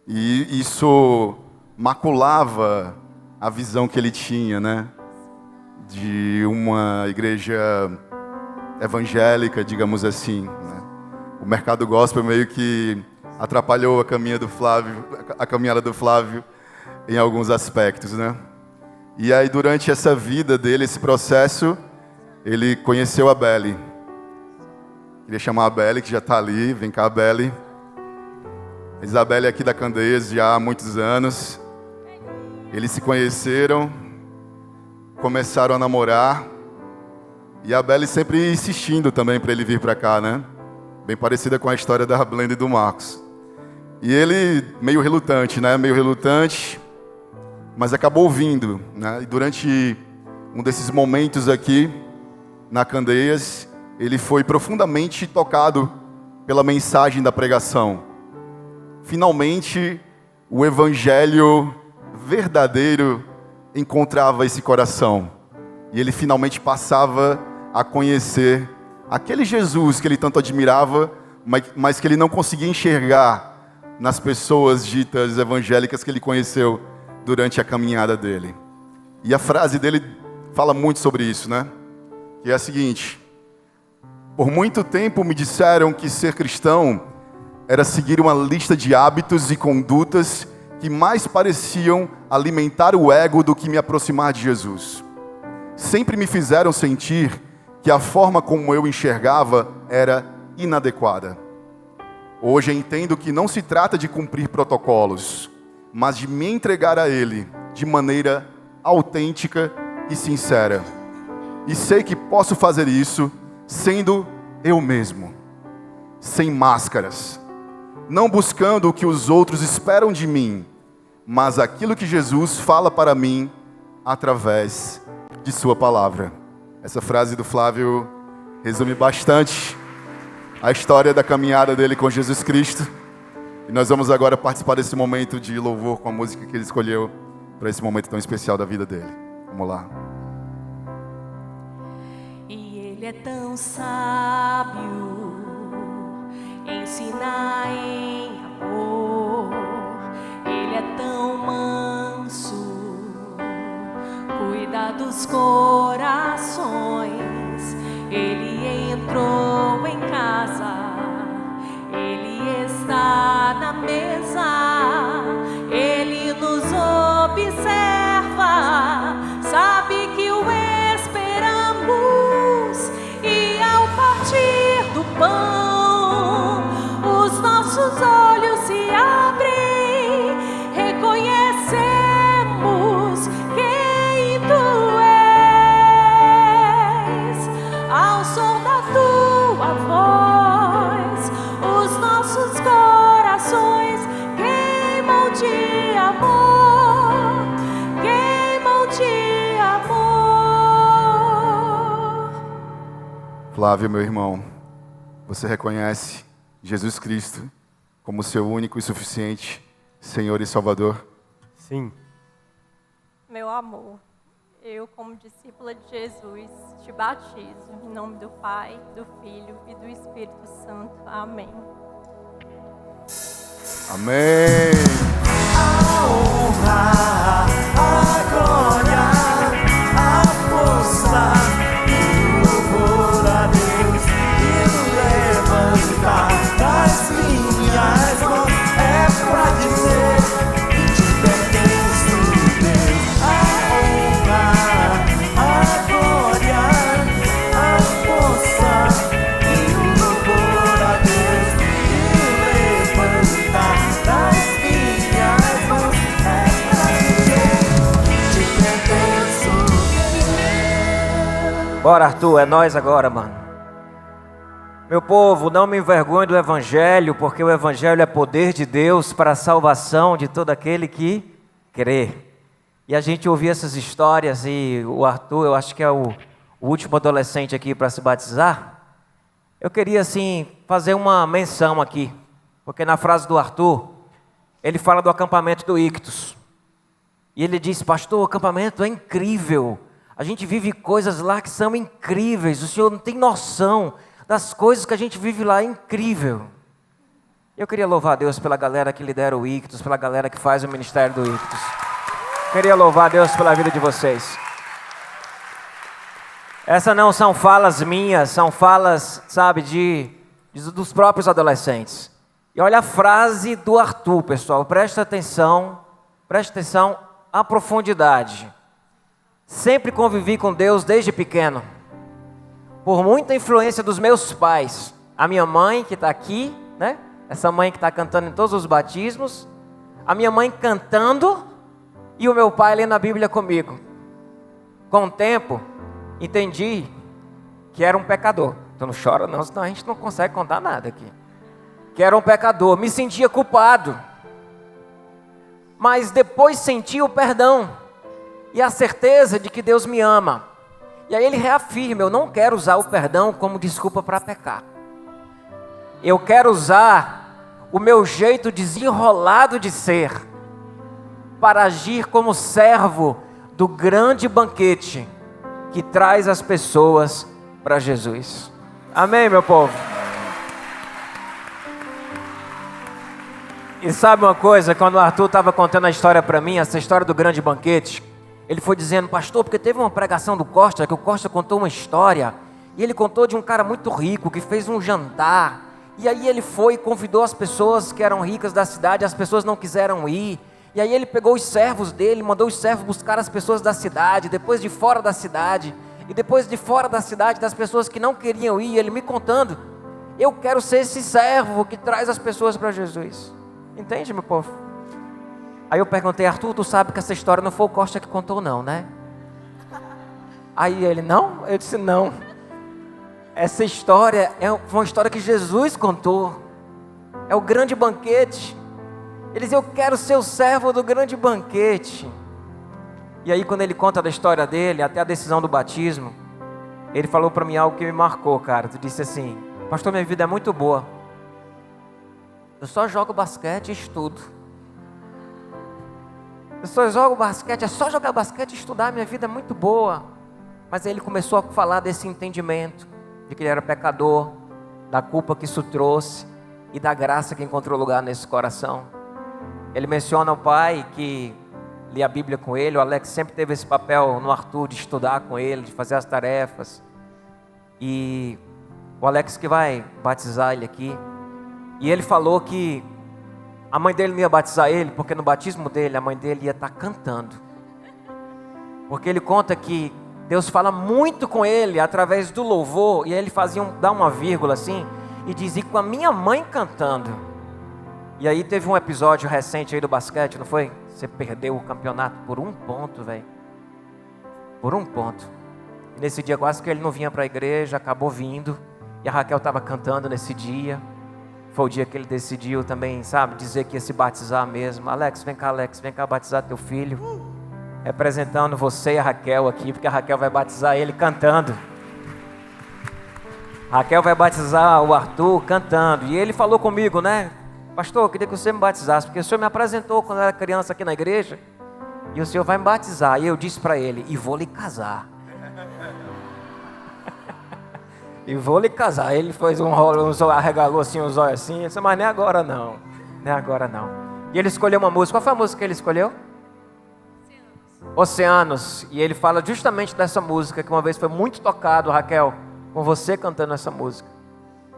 E isso maculava a visão que ele tinha, né? De uma igreja evangélica, digamos assim, né? O mercado gospel meio que atrapalhou a caminhada do Flávio em alguns aspectos, né? E aí durante essa vida dele, esse processo, ele conheceu a Beli. Queria chamar a Beli, que já está ali. Vem cá, Beli. A Isabelle é aqui da Candeias já há muitos anos. Eles se conheceram, começaram a namorar. E a Beli sempre insistindo também para ele vir para cá, né? Bem parecida com a história da Blenda e do Marcos. E ele meio relutante, né? Meio relutante, mas acabou vindo, né? E durante um desses momentos aqui, na Candeias, ele foi profundamente tocado pela mensagem da pregação. Finalmente, o evangelho verdadeiro encontrava esse coração. E ele finalmente passava a conhecer aquele Jesus que ele tanto admirava, mas que ele não conseguia enxergar nas pessoas ditas evangélicas que ele conheceu durante a caminhada dele. E a frase dele fala muito sobre isso, né? Que é a seguinte: por muito tempo me disseram que ser cristão era seguir uma lista de hábitos e condutas que mais pareciam alimentar o ego do que me aproximar de Jesus. Sempre me fizeram sentir que a forma como eu enxergava era inadequada. Hoje entendo que não se trata de cumprir protocolos, mas de me entregar a Ele de maneira autêntica e sincera. E sei que posso fazer isso sendo eu mesmo, sem máscaras, não buscando o que os outros esperam de mim, mas aquilo que Jesus fala para mim através de sua palavra. Essa frase do Flávio resume bastante a história da caminhada dele com Jesus Cristo. E nós vamos agora participar desse momento de louvor com a música que ele escolheu para esse momento tão especial da vida dele. Vamos lá. E ele é tão sábio, ensina em amor. Ele é tão manso, cuida dos corações. Ele entrou em casa, ele está na mesa, ele nos observa, sabe que o esperamos, e ao partir do pão, os nossos olhos se abrem, reconhecemos quem tu és, ao som da tua voz, os nossos corações queimam de amor, queimam de amor. Flávio, meu irmão, você reconhece Jesus Cristo como seu único e suficiente Senhor e Salvador? Sim. Meu amor, eu, como discípula de Jesus, te batizo em nome do Pai, do Filho e do Espírito Santo. Amém. Amém. A honra, a glória, a força e o louvor a Deus e o levantar das minhas mãos é pra dizer que te pertence, Deus. A honra, Bora, Arthur, é nós agora, mano. Meu povo, não me envergonhe do Evangelho, porque o Evangelho é poder de Deus para a salvação de todo aquele que crê. E a gente ouviu essas histórias e o Arthur, eu acho que é o último adolescente aqui para se batizar. Eu queria, assim, fazer uma menção aqui, porque na frase do Arthur, ele fala do acampamento do Ictus. E ele diz, pastor, o acampamento é incrível. A gente vive coisas lá que são incríveis. O senhor não tem noção das coisas que a gente vive lá, é incrível. Eu queria louvar a Deus pela galera que lidera o Ictus, pela galera que faz o ministério do Ictus. Queria louvar a Deus pela vida de vocês. Essas não são falas minhas, são falas, sabe, dos próprios adolescentes. E olha a frase do Arthur, pessoal, presta atenção à profundidade. Sempre convivi com Deus desde pequeno. Por muita influência dos meus pais. A minha mãe que está aqui, né? Essa mãe que está cantando em todos os batismos. A minha mãe cantando e o meu pai lendo a Bíblia comigo. Com o tempo, entendi que era um pecador. Tu não chora não, senão a gente não consegue contar nada aqui. Que era um pecador, me sentia culpado. Mas depois senti o perdão e a certeza de que Deus me ama. E aí ele reafirma, eu não quero usar o perdão como desculpa para pecar. Eu quero usar o meu jeito desenrolado de ser para agir como servo do grande banquete que traz as pessoas para Jesus. Amém, meu povo? E sabe uma coisa, quando o Arthur estava contando a história para mim, essa história do grande banquete, ele foi dizendo, pastor, porque teve uma pregação do Costa, que o Costa contou uma história, e ele contou de um cara muito rico, que fez um jantar, e aí ele foi e convidou as pessoas que eram ricas da cidade, as pessoas não quiseram ir, e aí ele pegou os servos dele, mandou os servos buscar as pessoas da cidade, depois de fora da cidade, e depois de fora da cidade, das pessoas que não queriam ir, ele me contando, eu quero ser esse servo que traz as pessoas para Jesus. Entende, meu povo? Aí eu perguntei, Arthur, tu sabe que essa história não foi o Costa que contou não, né? Aí ele, não? Eu disse, não. Essa história é uma história que Jesus contou. É o grande banquete. Ele diz, eu quero ser o servo do grande banquete. E aí quando ele conta da história dele, até a decisão do batismo, ele falou para mim algo que me marcou, cara. Tu disse assim, pastor, minha vida é muito boa. Eu só jogo basquete e estudo. Eu só jogo basquete, é só jogar basquete e estudar, minha vida é muito boa. Mas aí ele começou a falar desse entendimento, de que ele era pecador, da culpa que isso trouxe e da graça que encontrou lugar nesse coração. Ele menciona o pai que lia a Bíblia com ele, o Alex sempre teve esse papel no Arthur de estudar com ele, de fazer as tarefas. E o Alex que vai batizar ele aqui. E ele falou que a mãe dele não ia batizar ele, porque no batismo dele, a mãe dele ia estar cantando. Porque ele conta que Deus fala muito com ele através do louvor, e aí ele dá uma vírgula assim, e dizia com a minha mãe cantando. E aí teve um episódio recente aí do basquete, não foi? Você perdeu o campeonato por 1 ponto, velho. Por 1 ponto. E nesse dia quase que ele não vinha para a igreja, acabou vindo, e a Raquel estava cantando nesse dia. Foi o dia que ele decidiu também, sabe, dizer que ia se batizar mesmo. Alex, vem cá batizar teu filho. Representando você e a Raquel aqui, porque a Raquel vai batizar ele cantando. A Raquel vai batizar o Arthur cantando. E ele falou comigo, né? Pastor, eu queria que você me batizasse, porque o senhor me apresentou quando eu era criança aqui na igreja. E o senhor vai me batizar. E eu disse para ele, e vou lhe casar. E vou lhe casar. Ele fez arregalou assim os olhos assim. Eu disse, mas nem agora não. Nem agora não. E ele escolheu uma música. Qual foi a música que ele escolheu? Oceanos. E ele fala justamente dessa música, que uma vez foi muito tocado, Raquel, com você cantando essa música.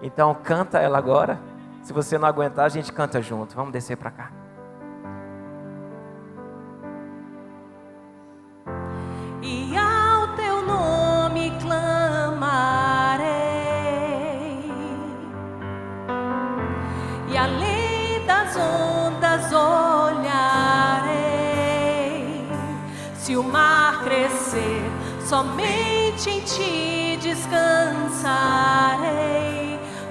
Então canta ela agora. Se você não aguentar, a gente canta junto. Vamos descer para cá. E ao teu nome clamarei, e além das ondas olharei. Se o mar crescer, somente em ti descansarei,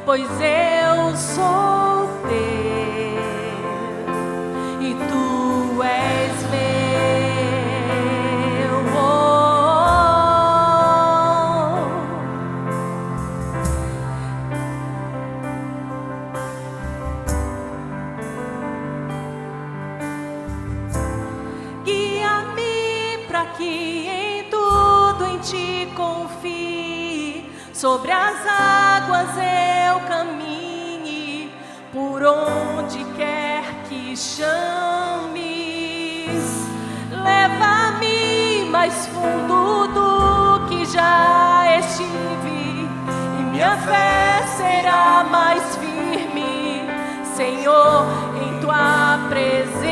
pois eu sou teu e tu és meu. Que em tudo em ti confie, sobre as águas eu caminhe, por onde quer que chames, leva-me mais fundo do que já estive, e minha fé será mais firme, Senhor, em tua presença.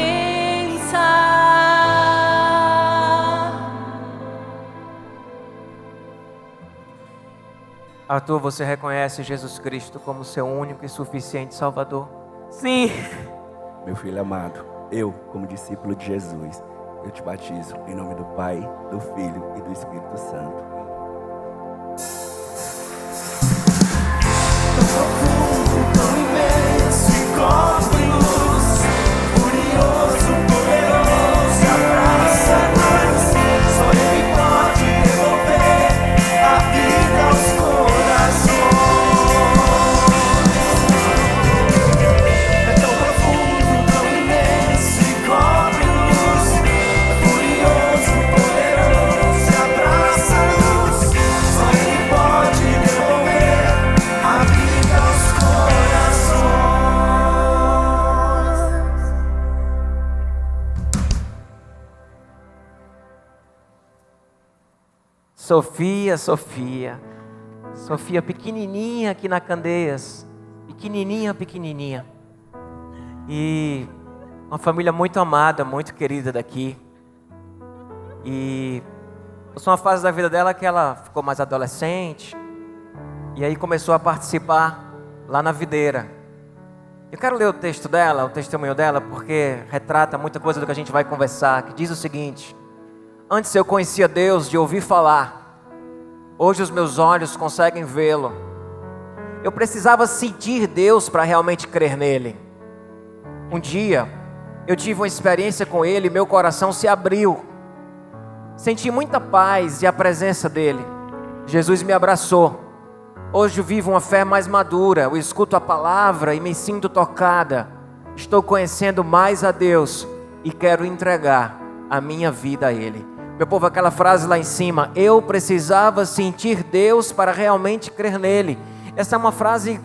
Arthur, você reconhece Jesus Cristo como seu único e suficiente Salvador? Sim. Meu filho amado, eu, como discípulo de Jesus, eu te batizo em nome do Pai, do Filho e do Espírito Santo. Tão profundo, tão imenso e cobre-nos, furioso, poderoso, abraça-nos, só Ele pode devolver a vida aos Sofia, Sofia. Sofia pequenininha aqui na Candeias. Pequenininha, pequenininha. E uma família muito amada, muito querida daqui. E passou uma fase da vida dela que ela ficou mais adolescente. E aí começou a participar lá na videira. Eu quero ler o texto dela, o testemunho dela, porque retrata muita coisa do que a gente vai conversar. Que diz o seguinte: antes eu conhecia Deus de ouvir falar. Hoje os meus olhos conseguem vê-lo. Eu precisava sentir Deus para realmente crer nele. Um dia, eu tive uma experiência com ele e meu coração se abriu. Senti muita paz e a presença dele. Jesus me abraçou. Hoje eu vivo uma fé mais madura. Eu escuto a palavra e me sinto tocada. Estou conhecendo mais a Deus e quero entregar a minha vida a ele. Meu povo, aquela frase lá em cima, eu precisava sentir Deus para realmente crer nele. Essa é uma frase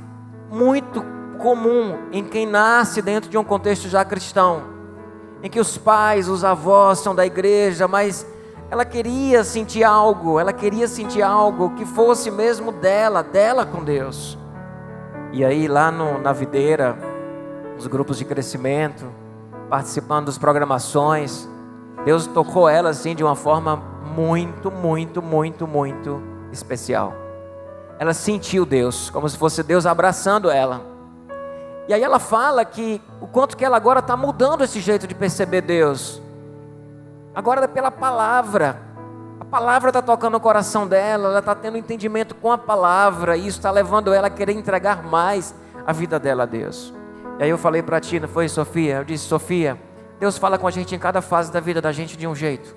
muito comum em quem nasce dentro de um contexto já cristão, em que os pais, os avós são da igreja, mas ela queria sentir algo que fosse mesmo dela com Deus. E aí lá na videira, os grupos de crescimento, participando das programações, Deus tocou ela assim de uma forma muito, muito, muito, muito especial. Ela sentiu Deus, como se fosse Deus abraçando ela. E aí ela fala que o quanto que ela agora está mudando esse jeito de perceber Deus. Agora é pela palavra. A palavra está tocando o coração dela, ela está tendo entendimento com a palavra, e isso está levando ela a querer entregar mais a vida dela a Deus. E aí eu falei para ti, não foi, Sofia? Eu disse: Sofia, Deus fala com a gente em cada fase da vida da gente de um jeito.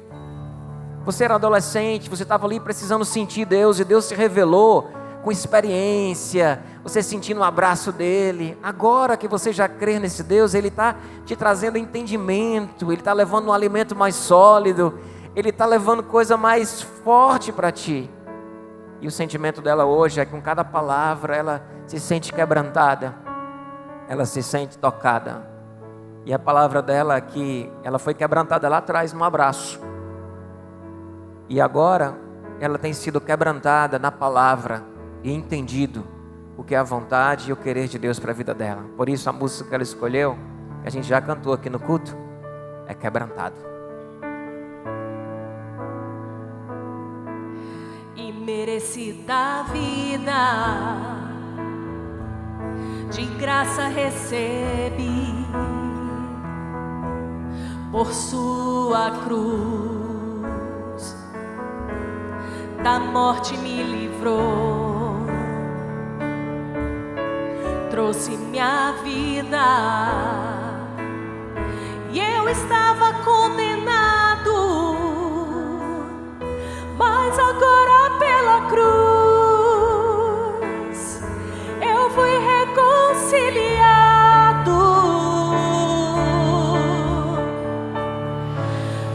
Você era adolescente, você estava ali precisando sentir Deus, e Deus se revelou com experiência, você sentindo o abraço dele. Agora que você já crê nesse Deus, ele está te trazendo entendimento, ele está levando um alimento mais sólido, ele está levando coisa mais forte para ti. E o sentimento dela hoje é que com cada palavra ela se sente quebrantada, ela se sente tocada. E a palavra dela é que ela foi quebrantada lá atrás num abraço. E agora ela tem sido quebrantada na palavra e entendido o que é a vontade e o querer de Deus para a vida dela. Por isso a música que ela escolheu, que a gente já cantou aqui no culto, é Quebrantado. Imerecida a vida, de graça recebi, por sua cruz da morte me livrou, trouxe minha vida. E eu estava condenado, mas agora pela cruz eu fui reconciliado.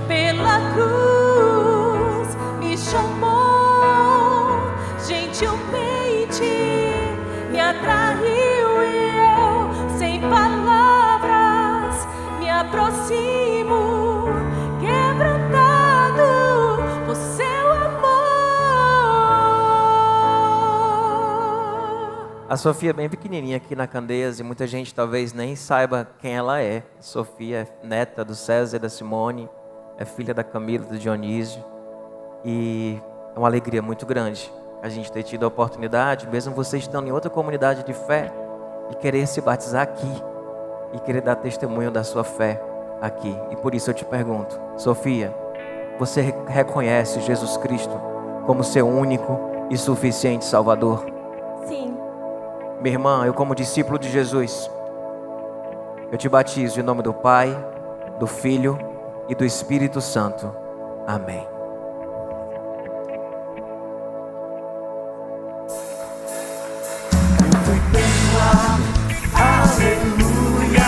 Pela cruz me chamou, gentilmente me atraiu, e eu, sem palavras, me aproximo, quebrantado por seu amor. A Sofia é bem pequenininha aqui na Candeias e muita gente talvez nem saiba quem ela é. Sofia é neta do César e da Simone, é filha da Camila e do Dionísio. E é uma alegria muito grande a gente ter tido a oportunidade, mesmo você estando em outra comunidade de fé, de querer se batizar aqui e querer dar testemunho da sua fé aqui. E por isso eu te pergunto, Sofia, você reconhece Jesus Cristo como seu único e suficiente Salvador? Sim. Minha irmã, eu como discípulo de Jesus, eu te batizo em nome do Pai, do Filho e do Espírito Santo. Amém. Aleluia,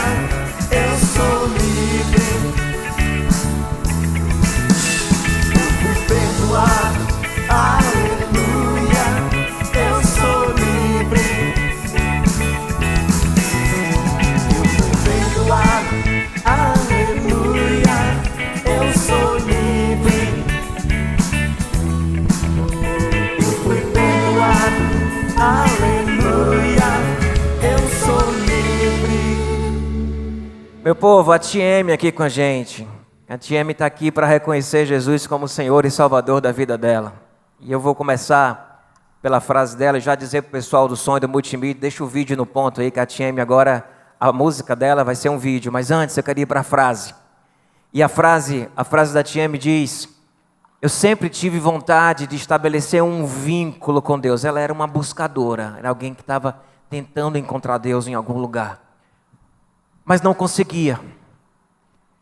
eu sou livre. Eu fui perdoado. Aleluia, eu sou livre. Eu fui perdoado. Aleluia, eu sou livre. Eu fui perdoado. Aleluia, eu sou livre. Meu povo, a TM aqui com a gente. A TM está aqui para reconhecer Jesus como Senhor e Salvador da vida dela. E eu vou começar pela frase dela e já dizer para o pessoal do som e do multimídia, deixa o vídeo no ponto aí, que a TM agora, a música dela vai ser um vídeo. Mas antes eu queria ir para a frase. E a frase da TM diz: eu sempre tive vontade de estabelecer um vínculo com Deus. Ela era uma buscadora, era alguém que estava tentando encontrar Deus em algum lugar, mas não conseguia,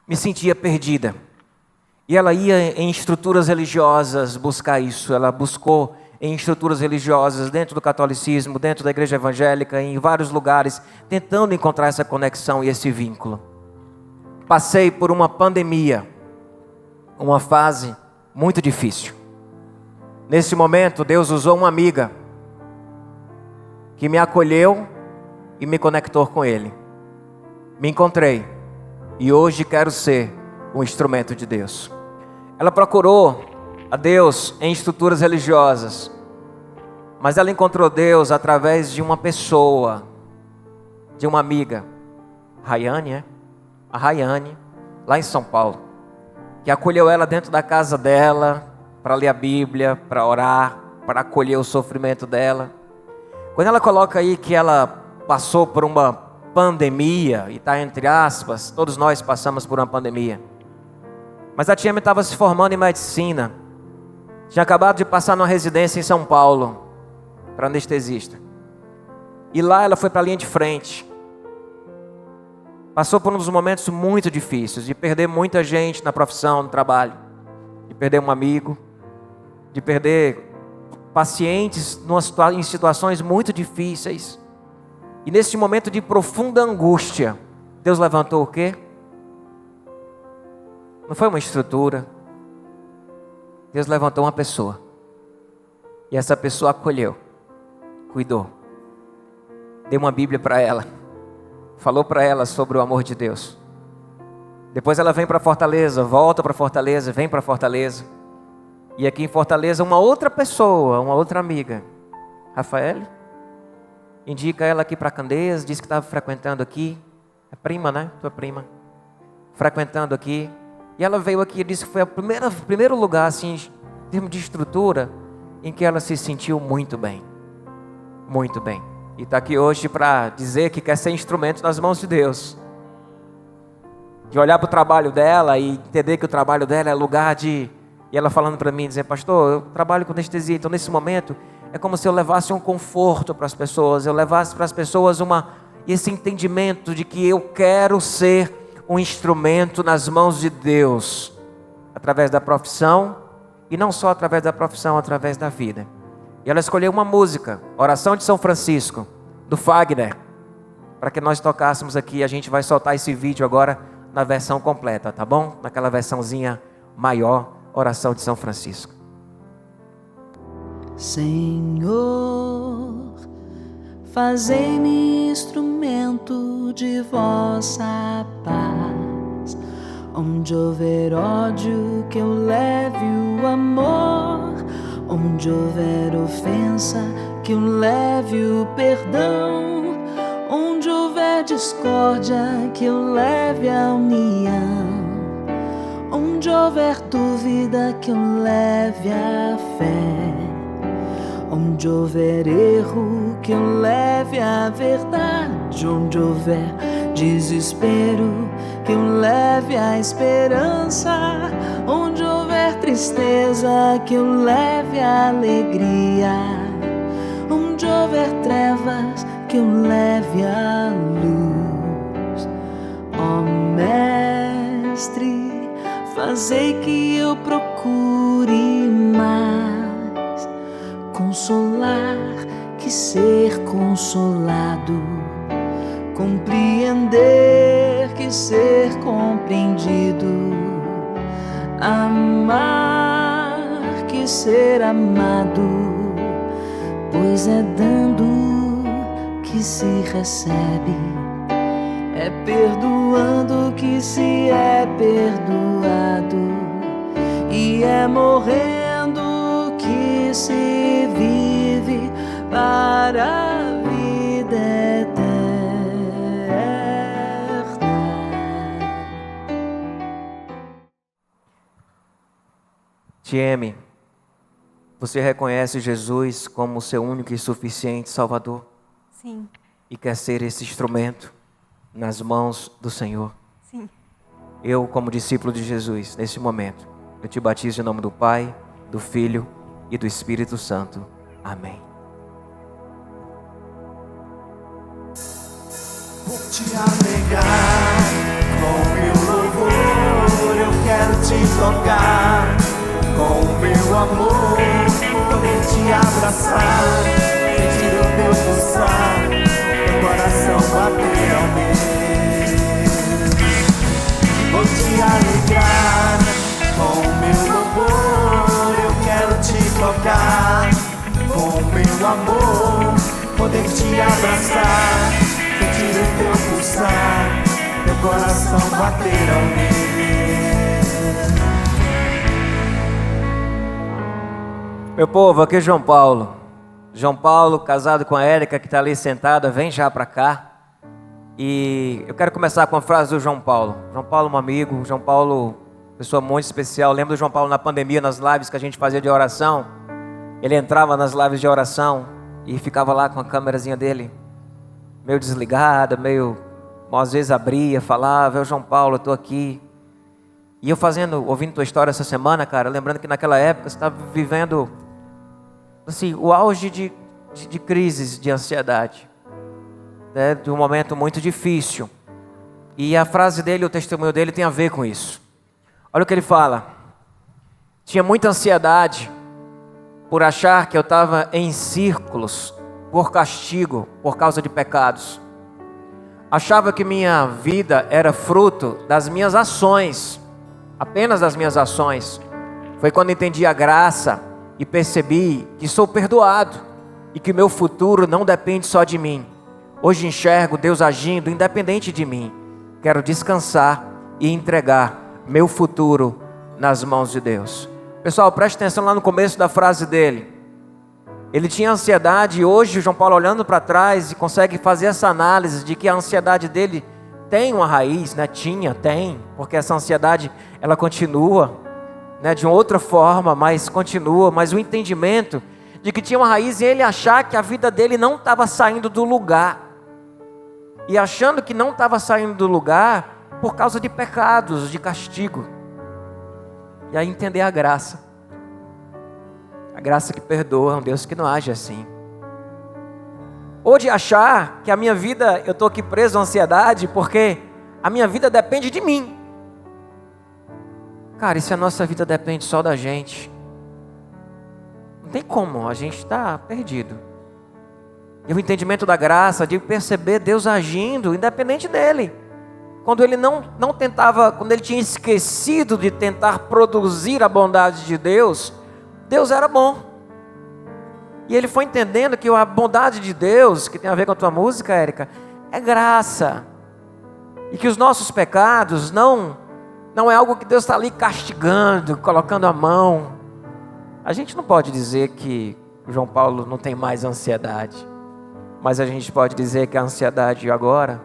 me sentia perdida. E ela ia em estruturas religiosas buscar isso. Ela buscou em estruturas religiosas, dentro do catolicismo, dentro da igreja evangélica, em vários lugares, tentando encontrar essa conexão e esse vínculo. Passei por uma pandemia, uma fase muito difícil. Nesse momento, Deus usou uma amiga que me acolheu e me conectou com Ele. Me encontrei e hoje quero ser um instrumento de Deus. Ela procurou a Deus em estruturas religiosas, mas ela encontrou Deus através de uma pessoa, de uma amiga, Rayane, a Rayane, lá em São Paulo, que acolheu ela dentro da casa dela, para ler a Bíblia, para orar, para acolher o sofrimento dela. Quando ela coloca aí que ela passou por uma pandemia, e está entre aspas, todos nós passamos por uma pandemia, mas a tia estava se formando em medicina, tinha acabado de passar numa residência em São Paulo, para anestesista, e lá ela foi para a linha de frente, passou por um dos momentos muito difíceis, de perder muita gente na profissão, no trabalho, de perder um amigo, de perder pacientes em situações muito difíceis. E nesse momento de profunda angústia, Deus levantou o quê? Não foi uma estrutura. Deus levantou uma pessoa. E essa pessoa acolheu, cuidou, deu uma Bíblia para ela, falou para ela sobre o amor de Deus. Depois ela vem para Fortaleza, volta para Fortaleza, vem para Fortaleza. E aqui em Fortaleza, uma outra pessoa, uma outra amiga, Rafael, indica ela aqui para Candeias, diz que estava frequentando aqui, é prima, né? Tua prima, frequentando aqui. E ela veio aqui e disse que foi o primeiro lugar, assim, em termos de estrutura, em que ela se sentiu muito bem. Muito bem. E está aqui hoje para dizer que quer ser instrumento nas mãos de Deus. De olhar para o trabalho dela e entender que o trabalho dela é lugar de E ela falando para mim, dizendo, pastor, eu trabalho com anestesia, então nesse momento é como se eu levasse um conforto para as pessoas, eu levasse para as pessoas esse entendimento de que eu quero ser um instrumento nas mãos de Deus, através da profissão, e não só através da profissão, através da vida. E ela escolheu uma música, Oração de São Francisco, do Fagner, para que nós tocássemos aqui. A gente vai soltar esse vídeo agora na versão completa, tá bom? Naquela versãozinha maior, Oração de São Francisco. Senhor, fazei-me instrumento de vossa paz. Onde houver ódio, que eu leve o amor. Onde houver ofensa, que eu leve o perdão. Onde houver discórdia, que eu leve a união. Onde houver dúvida, que eu leve a fé. Onde houver erro, que eu leve a verdade. Onde houver desespero, que eu leve a esperança. Onde houver tristeza, que eu leve a alegria. Onde houver trevas, que eu leve a luz. Ó Mestre, fazei que eu procure mais consolar que ser consolado, compreender que ser compreendido, amar que ser amado, pois é dando que se recebe, é perdoando que se é perdoado, e é morrendo que se vive para a vida eterna. Tieme, você reconhece Jesus como seu único e suficiente Salvador? Sim. E quer ser esse instrumento nas mãos do Senhor? Sim. Eu, como discípulo de Jesus, nesse momento, eu te batizo em nome do Pai, do Filho e do Espírito Santo. Amém. Vou te alegrar com meu louvor, eu quero te tocar com meu amor, poder te abraçar, sentir o teu pulsar, meu coração bater ao meu. Vou te alegrar com meu louvor, eu quero te tocar com meu amor, poder te abraçar, sentir o teu pulsar, meu coração bater ao meu. Meu povo, aqui é João Paulo. João Paulo, casado com a Érica, que está ali sentada, vem já para cá. E eu quero começar com a frase do João Paulo. João Paulo, um amigo. João Paulo, pessoa muito especial. Lembro do João Paulo na pandemia, nas lives que a gente fazia de oração. Ele entrava nas lives de oração e ficava lá com a câmerazinha dele, meio desligada, às vezes abria, falava, João Paulo, eu estou aqui. E eu ouvindo tua história essa semana, cara, lembrando que naquela época você estava vivendo, assim, o auge de crises de ansiedade, né, de um momento muito difícil. E a frase dele, o testemunho dele tem a ver com isso. Olha o que ele fala. Tinha muita ansiedade por achar que eu estava em círculos por castigo, por causa de pecados. Achava que minha vida era fruto das minhas ações, apenas das minhas ações. Foi quando entendi a graça e percebi que sou perdoado e que meu futuro não depende só de mim. Hoje enxergo Deus agindo independente de mim. Quero descansar e entregar meu futuro nas mãos de Deus. Pessoal, preste atenção lá no começo da frase dele. Ele tinha ansiedade e hoje o João Paulo olhando para trás e consegue fazer essa análise de que a ansiedade dele tem uma raiz, né? Tem, porque essa ansiedade ela continua, né? De uma outra forma, mas continua, mas o entendimento de que tinha uma raiz em ele achar que a vida dele não estava saindo do lugar. E achando que não estava saindo do lugar por causa de pecados, de castigo. E aí entender a graça. A graça que perdoa, um Deus que não age assim. Ou de achar que a minha vida, eu estou aqui preso à ansiedade porque a minha vida depende de mim. Cara, e se a nossa vida depende só da gente? Não tem como, a gente está perdido. E o entendimento da graça, de perceber Deus agindo, independente dele. Quando ele não tentava, quando ele tinha esquecido de tentar produzir a bondade de Deus, Deus era bom. E ele foi entendendo que a bondade de Deus, que tem a ver com a tua música, Érica, é graça. E que os nossos pecados não é algo que Deus está ali castigando, colocando a mão. A gente não pode dizer que João Paulo não tem mais ansiedade. Mas a gente pode dizer que a ansiedade agora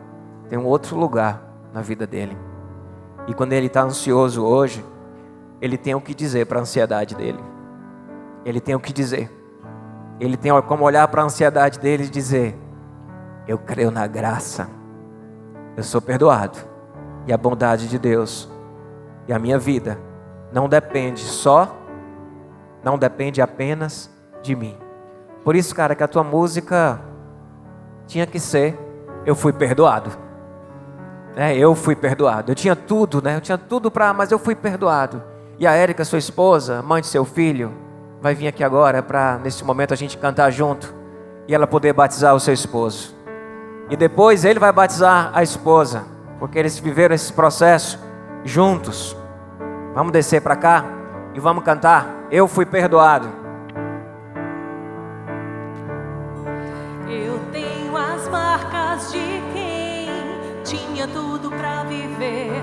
tem um outro lugar na vida dele. E quando ele está ansioso hoje, ele tem o que dizer para a ansiedade dele. Ele tem o que dizer. Ele tem como olhar para a ansiedade dele e dizer: eu creio na graça, eu sou perdoado, e a bondade de Deus, e a minha vida não depende apenas de mim. Por isso, cara, que a tua música tinha que ser: eu fui perdoado. Eu fui perdoado. Eu tinha tudo, né? Eu tinha tudo mas eu fui perdoado. E a Érica, sua esposa, mãe de seu filho, vai vir aqui agora para, nesse momento, a gente cantar junto e ela poder batizar o seu esposo. E depois ele vai batizar a esposa, porque eles viveram esse processo juntos. Vamos descer para cá e vamos cantar: eu fui perdoado. Eu tenho as marcas de quem tinha tudo pra viver,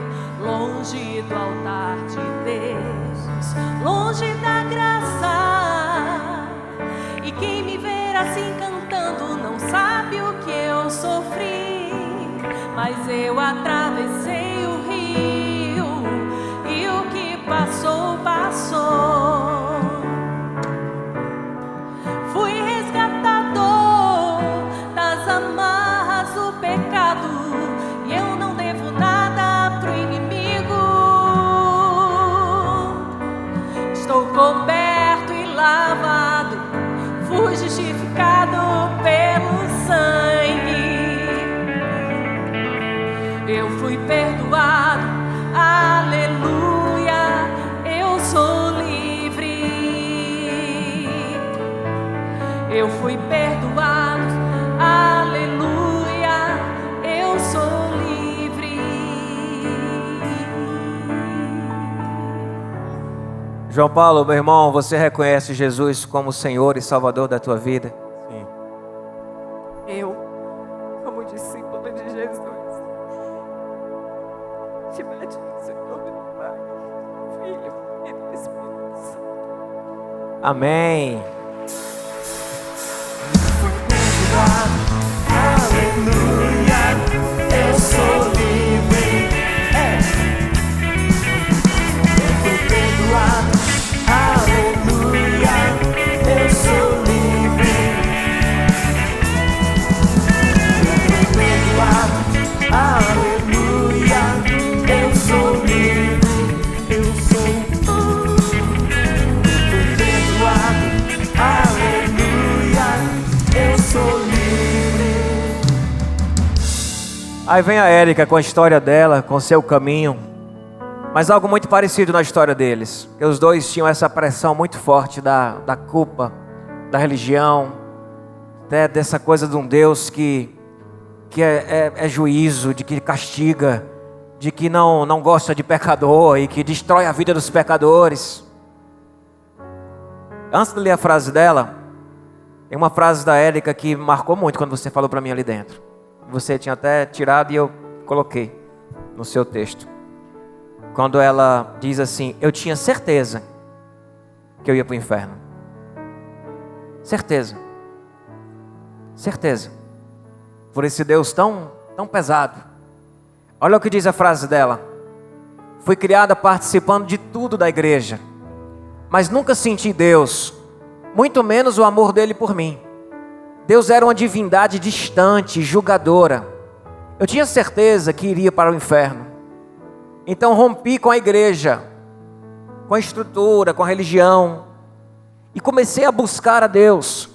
longe do altar de Deus, longe da graça. E quem me ver assim cantando não sabe o que eu sofri, mas eu atravessei o rio e o que passou, passou. Fui resgatador das amarras do pecado, e eu não devo nada pro inimigo. Estou coberto e lavado, fui justificado pelo sangue. Eu fui perdoado, aleluia, eu sou livre. Eu fui perdoado, aleluia, eu sou livre. João Paulo, meu irmão, você reconhece Jesus como Senhor e Salvador da tua vida? Sim. Eu, como discípulo de Jesus, te batizo em nome do Pai, do Filho e do Espírito Santo. Amém. Aleluia, eu sou livre. Eu fui perdoado. Aleluia, eu sou livre. Eu fui perdoado. Aleluia, eu sou livre. Eu fui perdoado. Aleluia, eu sou livre. Aí vem a Érica com a história dela, com o seu caminho. Mas algo muito parecido na história deles. Porque os dois tinham essa pressão muito forte da culpa, da religião, até dessa coisa de um Deus que é juízo, de que castiga, de que não gosta de pecador e que destrói a vida dos pecadores. Antes de ler a frase dela, tem uma frase da Érica que marcou muito quando você falou para mim ali dentro. Você tinha até tirado e eu coloquei no seu texto. Quando ela diz assim: eu tinha certeza que eu ia para o inferno. Certeza. Certeza. Por esse Deus tão pesado. Olha o que diz a frase dela: fui criada participando de tudo da igreja, mas nunca senti Deus, muito menos o amor dele por mim. Deus era uma divindade distante, julgadora. Eu tinha certeza que iria para o inferno. Então rompi com a igreja, com a estrutura, com a religião. E comecei a buscar a Deus.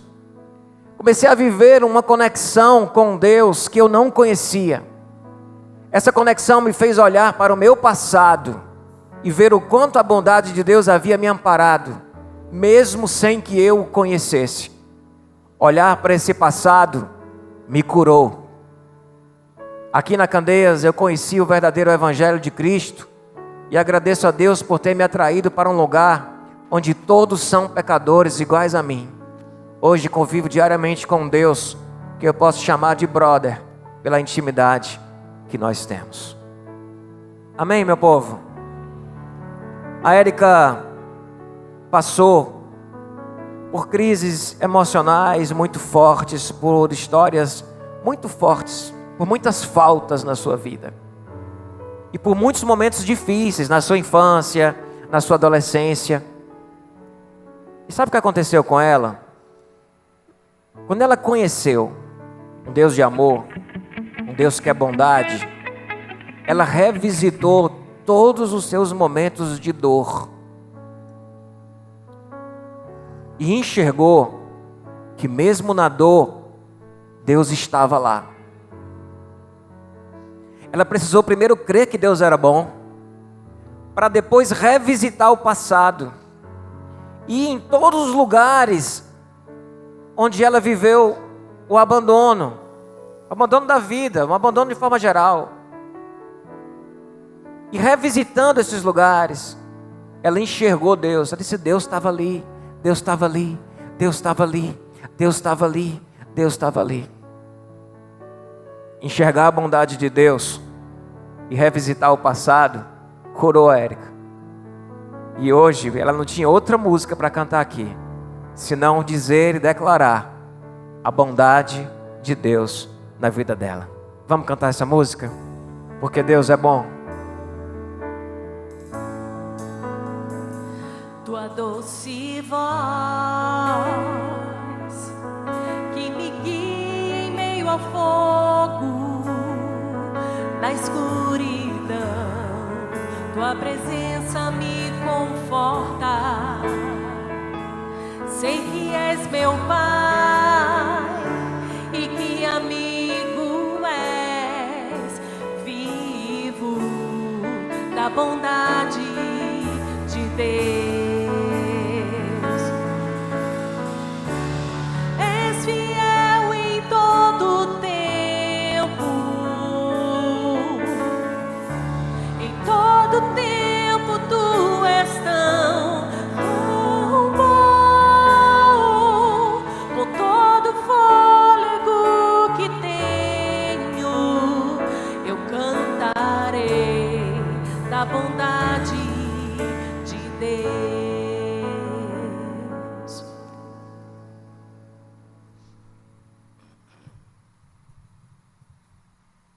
Comecei a viver uma conexão com Deus que eu não conhecia. Essa conexão me fez olhar para o meu passado e ver o quanto a bondade de Deus havia me amparado, mesmo sem que eu o conhecesse. Olhar para esse passado me curou. Aqui na Candeias eu conheci o verdadeiro Evangelho de Cristo e agradeço a Deus por ter me atraído para um lugar onde todos são pecadores iguais a mim. Hoje convivo diariamente com um Deus que eu posso chamar de brother pela intimidade que nós temos. Amém, meu povo? A Érica passou por crises emocionais muito fortes, por histórias muito fortes, por muitas faltas na sua vida. E por muitos momentos difíceis na sua infância, na sua adolescência. E sabe o que aconteceu com ela? Quando ela conheceu um Deus de amor, um Deus que é bondade, ela revisitou todos os seus momentos de dor. E enxergou que mesmo na dor, Deus estava lá. Ela precisou primeiro crer que Deus era bom, para depois revisitar o passado. E em todos os lugares onde ela viveu o abandono da vida, o abandono de forma geral. E revisitando esses lugares, ela enxergou Deus. Ela disse: Deus estava ali, Deus estava ali, Deus estava ali, Deus estava ali, Deus estava ali. Enxergar a bondade de Deus e revisitar o passado curou a Érica. E hoje ela não tinha outra música para cantar aqui, senão dizer e declarar a bondade de Deus na vida dela. Vamos cantar essa música? Porque Deus é bom. Tua doce voz que me guia em meio ao fogo, na escuridão, tua presença me conforta. Sei que és meu Pai e que amigo és, vivo da bondade de Deus. És fiel em todo tempo, em todo tempo tu és tão bom. Com todo fôlego que tenho, eu cantarei da bondade de Deus.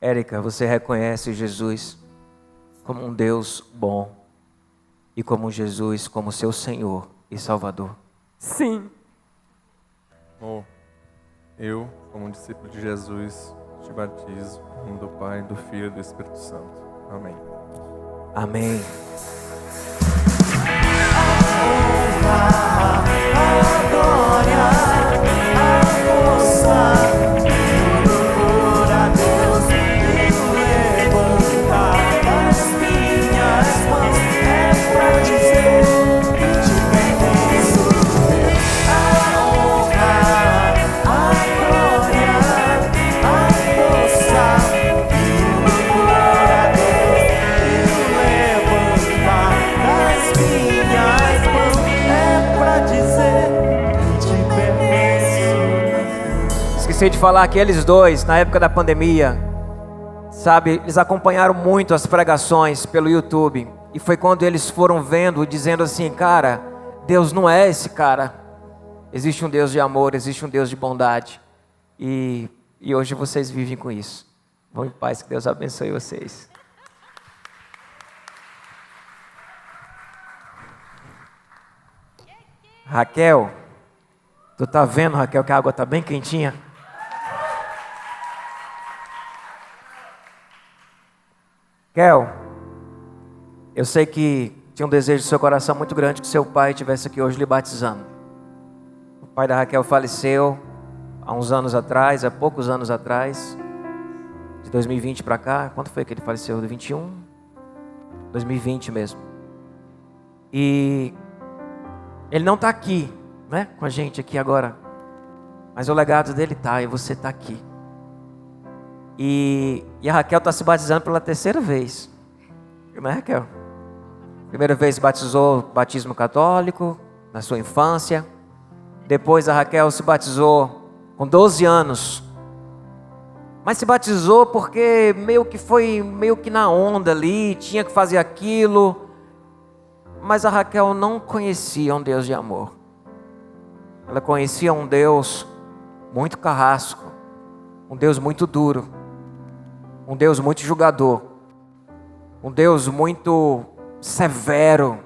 Érica, você reconhece Jesus como um Deus bom e como Jesus como seu Senhor e Salvador? Sim. Bom, eu, como discípulo de Jesus, te batizo em nome do Pai, do Filho e do Espírito Santo. Amém. Amém. Glória, a força, louvor a Deus, eu levantar as minhas mãos é pra dizer que te pertenço. A honra, a glória, a força, louvor a Deus, eu levantar as minhas mãos é pra dizer que te pertenço. Esqueci de falar que eles dois, na época da pandemia, sabe, eles acompanharam muito as pregações pelo YouTube. E foi quando eles foram vendo, dizendo assim: cara, Deus não é esse cara. Existe um Deus de amor, existe um Deus de bondade. E hoje vocês vivem com isso. Vão em paz, que Deus abençoe vocês. Raquel, tu tá vendo, Raquel, que a água tá bem quentinha? Raquel, eu sei que tinha um desejo do seu coração muito grande que seu pai estivesse aqui hoje lhe batizando. O pai da Raquel faleceu há uns anos atrás, há poucos anos atrás, de 2020 para cá. Quando foi que ele faleceu? De 21? 2020 mesmo. E ele não está aqui, né, com a gente aqui agora, mas o legado dele está, e você está aqui. E a Raquel está se batizando pela terceira vez, não é, Raquel? Primeira vez se batizou, batismo católico, na sua infância. Depois a Raquel se batizou com 12 anos. Mas se batizou porque foi meio que na onda ali, tinha que fazer aquilo. Mas a Raquel não conhecia um Deus de amor. Ela conhecia um Deus muito carrasco, um Deus muito duro, um Deus muito julgador, um Deus muito severo.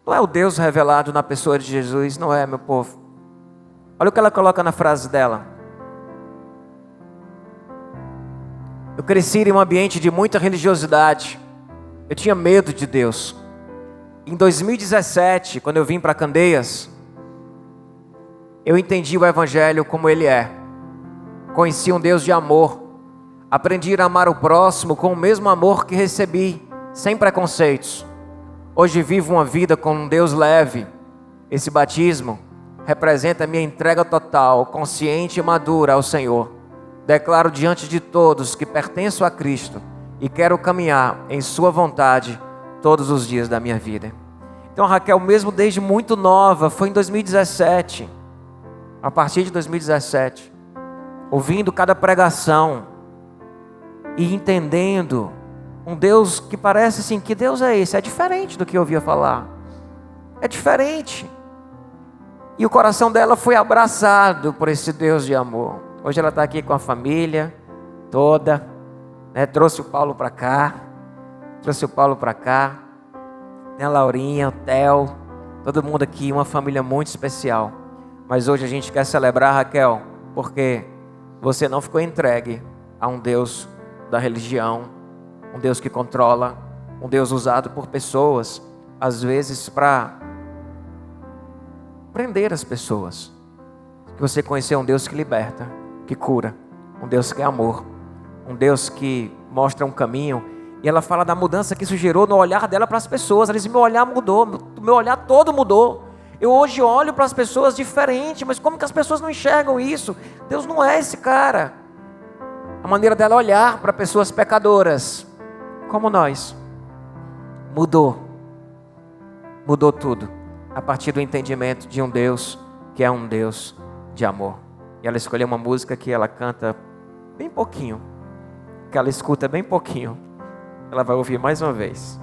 Não é o Deus revelado na pessoa de Jesus, não é, meu povo. Olha o que ela coloca na frase dela. Eu cresci em um ambiente de muita religiosidade. Eu tinha medo de Deus. Em 2017, quando eu vim para Candeias, eu entendi o Evangelho como ele é. Conheci um Deus de amor. Aprendi a amar o próximo com o mesmo amor que recebi, sem preconceitos. Hoje vivo uma vida com um Deus leve. Esse batismo representa a minha entrega total, consciente e madura ao Senhor. Declaro diante de todos que pertenço a Cristo e quero caminhar em sua vontade todos os dias da minha vida. Então Raquel, mesmo desde muito nova, foi em 2017, a partir de 2017, ouvindo cada pregação e entendendo um Deus que parece assim, que Deus é esse? É diferente do que eu ouvia falar. É diferente. E o coração dela foi abraçado por esse Deus de amor. Hoje ela está aqui com a família toda, né? Trouxe o Paulo para cá. Tem a Laurinha, o Theo, todo mundo aqui, uma família muito especial. Mas hoje a gente quer celebrar, Raquel, porque você não ficou entregue a um Deus da religião, um Deus que controla, um Deus usado por pessoas, às vezes para prender as pessoas. Que você conheceu um Deus que liberta, que cura, um Deus que é amor, um Deus que mostra um caminho. E ela fala da mudança que isso gerou no olhar dela para as pessoas. Ela diz, meu olhar mudou, meu olhar todo mudou. Eu hoje olho para as pessoas diferente, mas como que as pessoas não enxergam isso? Deus não é esse cara. A maneira dela olhar para pessoas pecadoras, como nós, mudou tudo, a partir do entendimento de um Deus que é um Deus de amor. E ela escolheu uma música que ela canta bem pouquinho, que ela escuta bem pouquinho. Ela vai ouvir mais uma vez.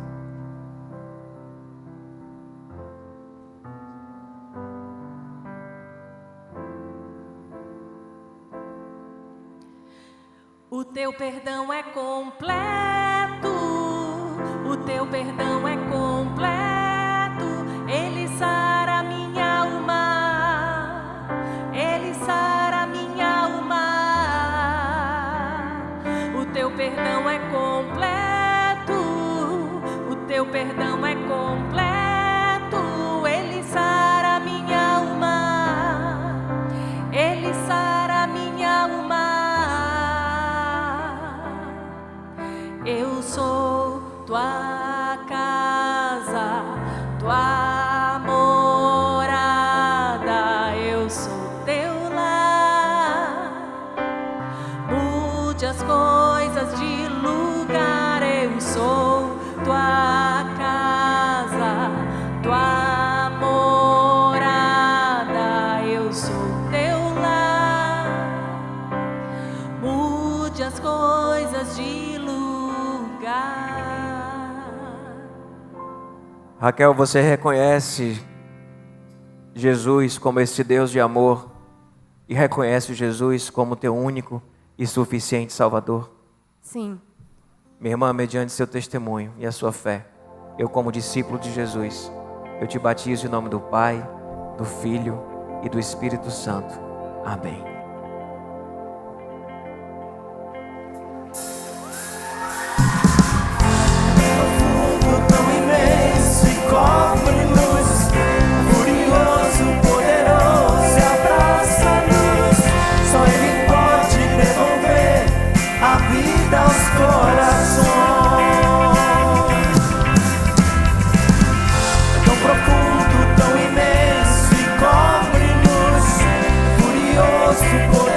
O teu perdão é completo, o teu perdão é completo, ele sara minha alma, ele sara minha alma. O teu perdão é completo, o teu perdão é completo, ele sara minha alma, ele sara minha alma. Eu sou tua casa, tua morada, eu sou teu lar. Mude as coisas de lugar, eu sou tua casa, tua morada, eu sou teu lar. Mude as coisas de Raquel, você reconhece Jesus como esse Deus de amor e reconhece Jesus como teu único e suficiente Salvador? Sim. Minha irmã, mediante seu testemunho e a sua fé, eu como discípulo de Jesus, eu te batizo em nome do Pai, do Filho e do Espírito Santo. Amém. Tão imenso e conquista os corações. É tão profundo, tão imenso e cobre-nos, furioso poder.